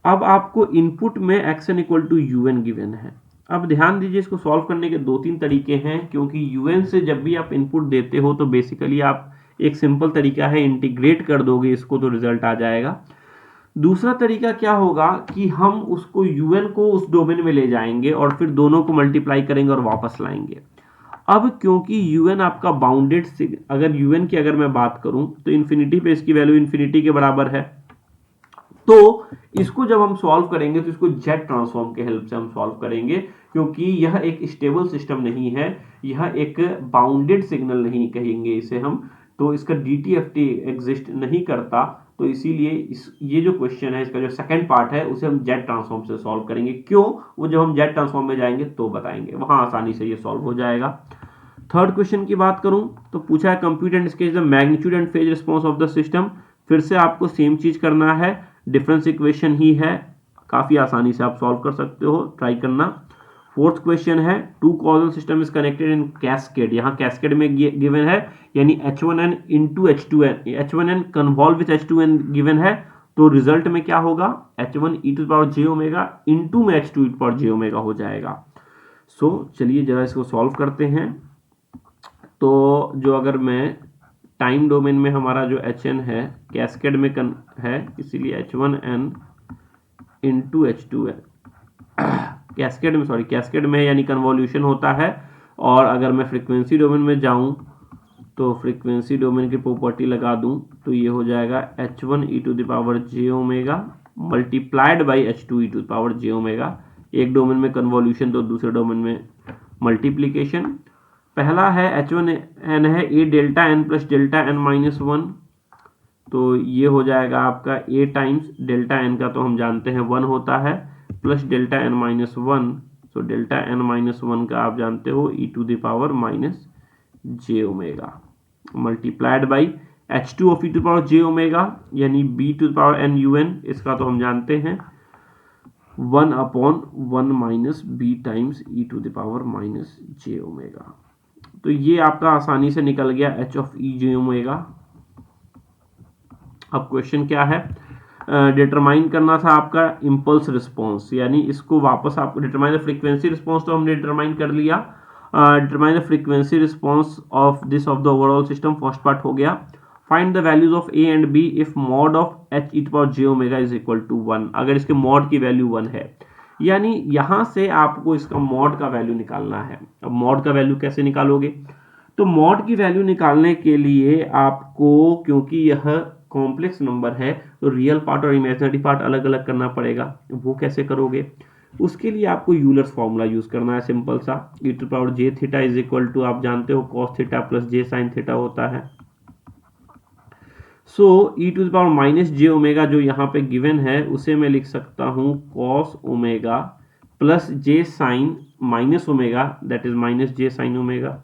Speaker 2: अब आपको इनपुट में xn equal to un given है। अब ध्यान दीजिए, इसको सॉल्व करने के 2-3 तरीके हैं, क्योंकि un से जब भी आप इनपुट देते हो तो बेसिकली आप एक सिंपल तरीका है इंटीग्रेट कर दोगे इसको तो रिजल्ट आ जाएगा। दूसरा तरीका क्या होगा कि हम उसको un को उस डोमेन में ले जाएंगे और फिर दोनों को मल्टीप्लाई करेंगे और वापस लाएंगे। अब क्योंकि un आपका बाउंडेड, अगर un की अगर मैं बात करूं तो इन्फिनिटी पे इसकी वैल्यू इन्फिनिटी के बराबर है, तो इसको जब हम सॉल्व करेंगे तो इसको जेट ट्रांसफॉर्म के हेल्प से हम सॉल्व करेंगे, क्योंकि यह एक स्टेबल सिस्टम नहीं है, यह एक बाउंडेड सिग्नल नहीं कहेंगे इसे हम, तो इसका DTFT एग्जिस्ट नहीं करता। तो इसीलिए ये जो क्वेश्चन है इसका जो सेकंड पार्ट है उसे हम जेट ट्रांसफॉर्म से सॉल्व करेंगे। क्यों, वो जब हम जेट ट्रांसफॉर्म में जाएंगे तो बताएंगे, वहां आसानी से ये सॉल्व हो जाएगा। थर्ड क्वेश्चन की बात करूं तो पूछा है compute and sketch the magnitude and phase response of the system. फिर से आपको सेम चीज करना है, डिफरेंस इक्वेशन ही है, काफ़ी आसानी से आप सॉल्व कर सकते हो, ट्राई करना। फोर्थ क्वेश्चन है, two causal system is connected in cascade. यहाँ कैस्केड में गिवन है, यानी H1n into H2n, H1n convolve with H2n given है, तो रिजल्ट में क्या होगा, H1 e to the power j omega into में H2 e to the power j omega हो जाएगा। सो चलिए जरा इसको सॉल्व करते हैं। तो जो अगर मैं टाइम डोमेन में हमारा जो Hn है कैस्केड में है, इसीलिए H1n इंटू H2n कैस्केड में यानी कन्वॉल्यूशन होता है। और अगर मैं फ्रीक्वेंसी डोमेन में जाऊं तो फ्रीक्वेंसी डोमेन की प्रॉपर्टी लगा दूं तो ये हो जाएगा H1 e to the power j omega multiplied by H2 e to the power j omega. एक डोमेन में कन्वॉल्यूशन तो दूसरे डोमेन में मल्टीप्लीकेशन। पहला है H1n है a delta n plus delta n minus 1, तो ये हो जाएगा आपका a टाइम्स डेल्टा n का तो हम जानते हैं 1 होता है, प्लस डेल्टा n माइनस 1, तो डेल्टा n माइनस 1 का आप जानते हो e to the power minus j omega multiplied by H2 of e to the power j omega यानी b to the power n un, इसका तो हम जानते हैं 1 upon 1 minus b times e to the power minus j omega. तो ये आपका आसानी से निकल गया h of e j omega. अब क्वेश्चन क्या है, डिटरमाइन करना था आपका इम्पल्स रिस्पॉन्स, यानी इसको वापस आपको डिटरमाइन द फ्रीक्वेंसी रिस्पॉन्स तो हमने डिटरमाइन कर लिया, determine the frequency response of this of the overall system, first part हो गया। Find the values of a and b if mod of h e to power j omega is equal to 1, अगर इसके मॉड की वैल्यू 1 है, यानी यहां से आपको इसका मॉड का वैल्यू निकालना है। अब मॉड का वैल्यू कैसे निकालोगे, तो मॉड की वैल्यू निकालने के लिए आपको, क्योंकि यह कॉम्प्लेक्स नंबर है, तो रियल पार्ट और इमेजिनरी पार्ट अलग अलग करना पड़ेगा। वो कैसे करोगे, उसके लिए आपको यूलर्स फॉर्मूला यूज करना है, सिंपल सा, e to power j theta is equal to, आप जानते हो cos theta plus j sin theta होता है। So e to the power minus j omega जो यहाँ पे गिवन है उसे मैं लिख सकता हूँ cos omega plus j sin minus omega, that is minus j sin omega.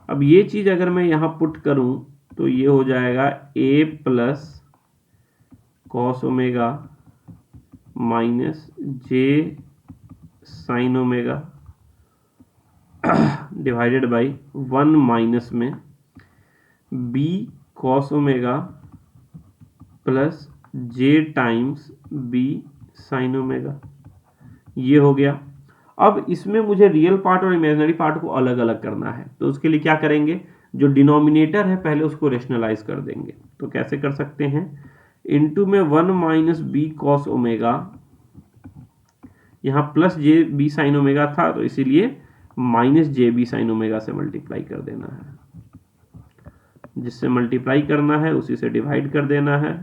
Speaker 2: अब ये चीज अगर मैं यहाँ पुट करूं तो ये हो जाएगा a plus cos omega minus j sine omega divided by 1 minus में b cos omega plus j times b sine omega, ये हो गया। अब इसमें मुझे रियल पार्ट और इमेजिनरी पार्ट को अलग अलग करना है, तो उसके लिए क्या करेंगे, जो डिनोमिनेटर है पहले उसको रेशनलाइज कर देंगे। तो कैसे कर सकते हैं, इनटू में 1 माइनस बी कॉस ओमेगा, यहाँ plus j b sine omega था तो इसीलिए minus j b sine omega से मल्टीप्लाई कर देना है, जिससे मल्टीप्लाई करना है उसी से डिवाइड कर देना है।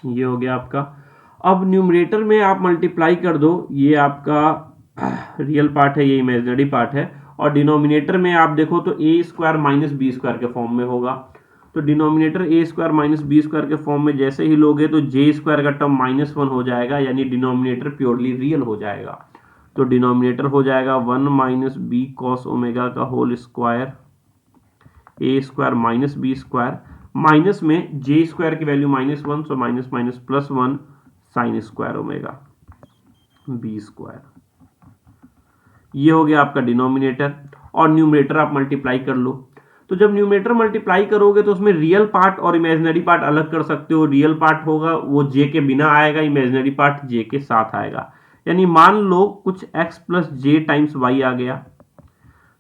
Speaker 2: ये हो गया आपका। अब न्यूमरेटर में आप मल्टीप्लाई कर दो, ये आपका रियल पार्ट है, ये इमेजिनरी पार्ट है, और डिनोमिनेटर में आप देखो तो a square minus b square के फॉर्म में होगा, तो denominator a square minus b square के फॉर्म में जैसे ही लोगे तो j स्क्वायर का टर्म -1 हो जाएगा, यानी डिनोमिनेटर प्योरली रियल हो जाएगा। तो डिनोमिनेटर हो जाएगा 1 माइनस बी कॉस ओमेगा का whole square, a square minus b square, minus में j स्क्वायर की value -1, so minus minus plus 1 sine square omega b square. ये हो गया आपका डिनोमिनेटर, और न्यूमरेटर आप मल्टीप्लाई कर लो। तो जब न्यूमरेटर मल्टीप्लाई करोगे तो उसमें रियल पार्ट और इमेजिनरी पार्ट अलग कर सकते हो। रियल पार्ट होगा वो j के बिना आएगा, इमेजिनरी पार्ट j के साथ आएगा। यानी मान लो कुछ x प्लस जे टाइम्स वाई आ गया,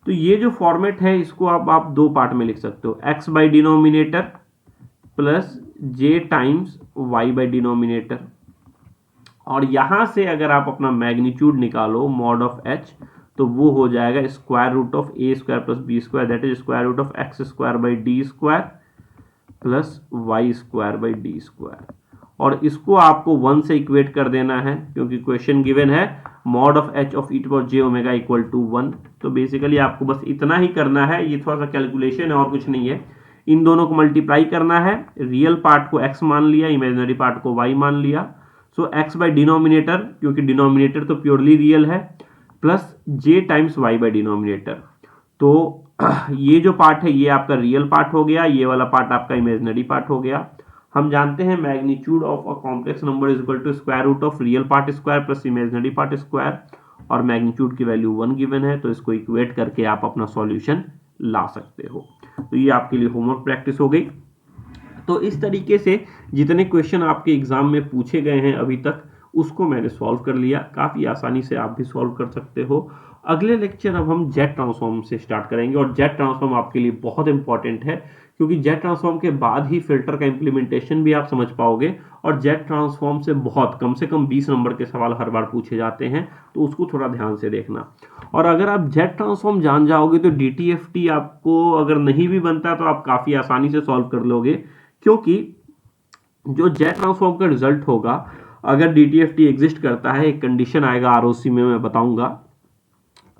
Speaker 2: तो ये जो फॉर्मेट है इसको आप दो पार्ट में लिख सकते हो, x by denominator plus j times y by denominator. और यहां से अगर आप अपना मैग्नीट्यूड निकालो मॉड ऑफ h, तो वो हो जाएगा square root of a square plus b square, that is square root of x square by d square plus y square by d square. और इसको आपको 1 से इक्वेट कर देना है, क्योंकि क्वेश्चन गिवन है mod of h of e to power j omega equal to 1। तो बेसिकली आपको बस इतना ही करना है, ये थोड़ा सा कैलकुलेशन है और कुछ नहीं है। इन दोनों को मल्टीप्लाई करना है, रियल पार्ट को x मान लिया, इमेजिनरी पार्ट को y मान लिया। सो x बाई डिनोमिनेटर, क्योंकि डिनोमिनेटर तो प्योरली रियल है, plus j times y by denominator. तो ये जो पार्ट है ये आपका रियल पार्ट हो गया, ये वाला पार्ट आपका इमेजिनरी पार्ट हो गया। हम जानते हैं magnitude of a complex number is equal to square root of real part square plus imaginary part square, और मैग्नीट्यूड की वैल्यू 1 गिवन है, तो इसको इक्वेट करके आप अपना सॉल्यूशन ला सकते हो। तो ये आपके लिए होमवर्क प्रैक्टिस हो गई। तो इस तरीके से जितने क्वेश्चन आपके एग्जाम में पूछे गए हैं अभी तक, उसको मैंने सॉल्व कर लिया। काफ़ी आसानी से आप भी सॉल्व कर सकते हो। अगले लेक्चर अब हम जेट ट्रांसफॉर्म से स्टार्ट करेंगे, और जेट ट्रांसफॉर्म आपके लिए बहुत इंपॉर्टेंट है, क्योंकि जेट ट्रांसफॉर्म के बाद ही फिल्टर का इंप्लीमेंटेशन भी आप समझ पाओगे, और जेट ट्रांसफॉर्म से बहुत कम से कम 20 नंबर के सवाल हर बार पूछे जाते हैं, तो उसको थोड़ा ध्यान से देखना। और अगर आप जेट ट्रांसफॉर्म जान जाओगे तो DTFT आपको अगर नहीं भी बनता तो आप काफ़ी आसानी से सॉल्व कर लोगे, क्योंकि जो जेट ट्रांसफॉर्म का रिजल्ट होगा, अगर DTFT एग्जिस्ट करता है, एक कंडीशन आएगा ROC में मैं बताऊंगा,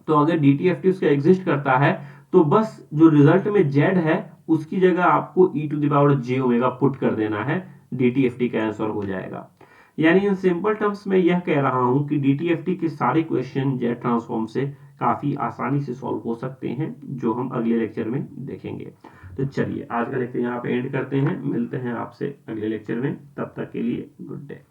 Speaker 2: तो अगर DTFT उसका एग्जिस्ट करता है तो बस जो रिजल्ट में Z है उसकी जगह आपको e⁻j पुट कर देना है, DTFT का आंसर हो जाएगा। यानी इन सिंपल टर्म्स में यह कह रहा हूं कि DTFT के सारे क्वेश्चन जेट ट्रांसफॉर्म से काफी आसानी से सॉल्व हो सकते हैं, जो हम अगले लेक्चर में देखेंगे। तो चलिए आज का लेक्चर यहाँ पे एंड करते हैं, मिलते हैं आपसे अगले लेक्चर में, तब तक के लिए गुड डे।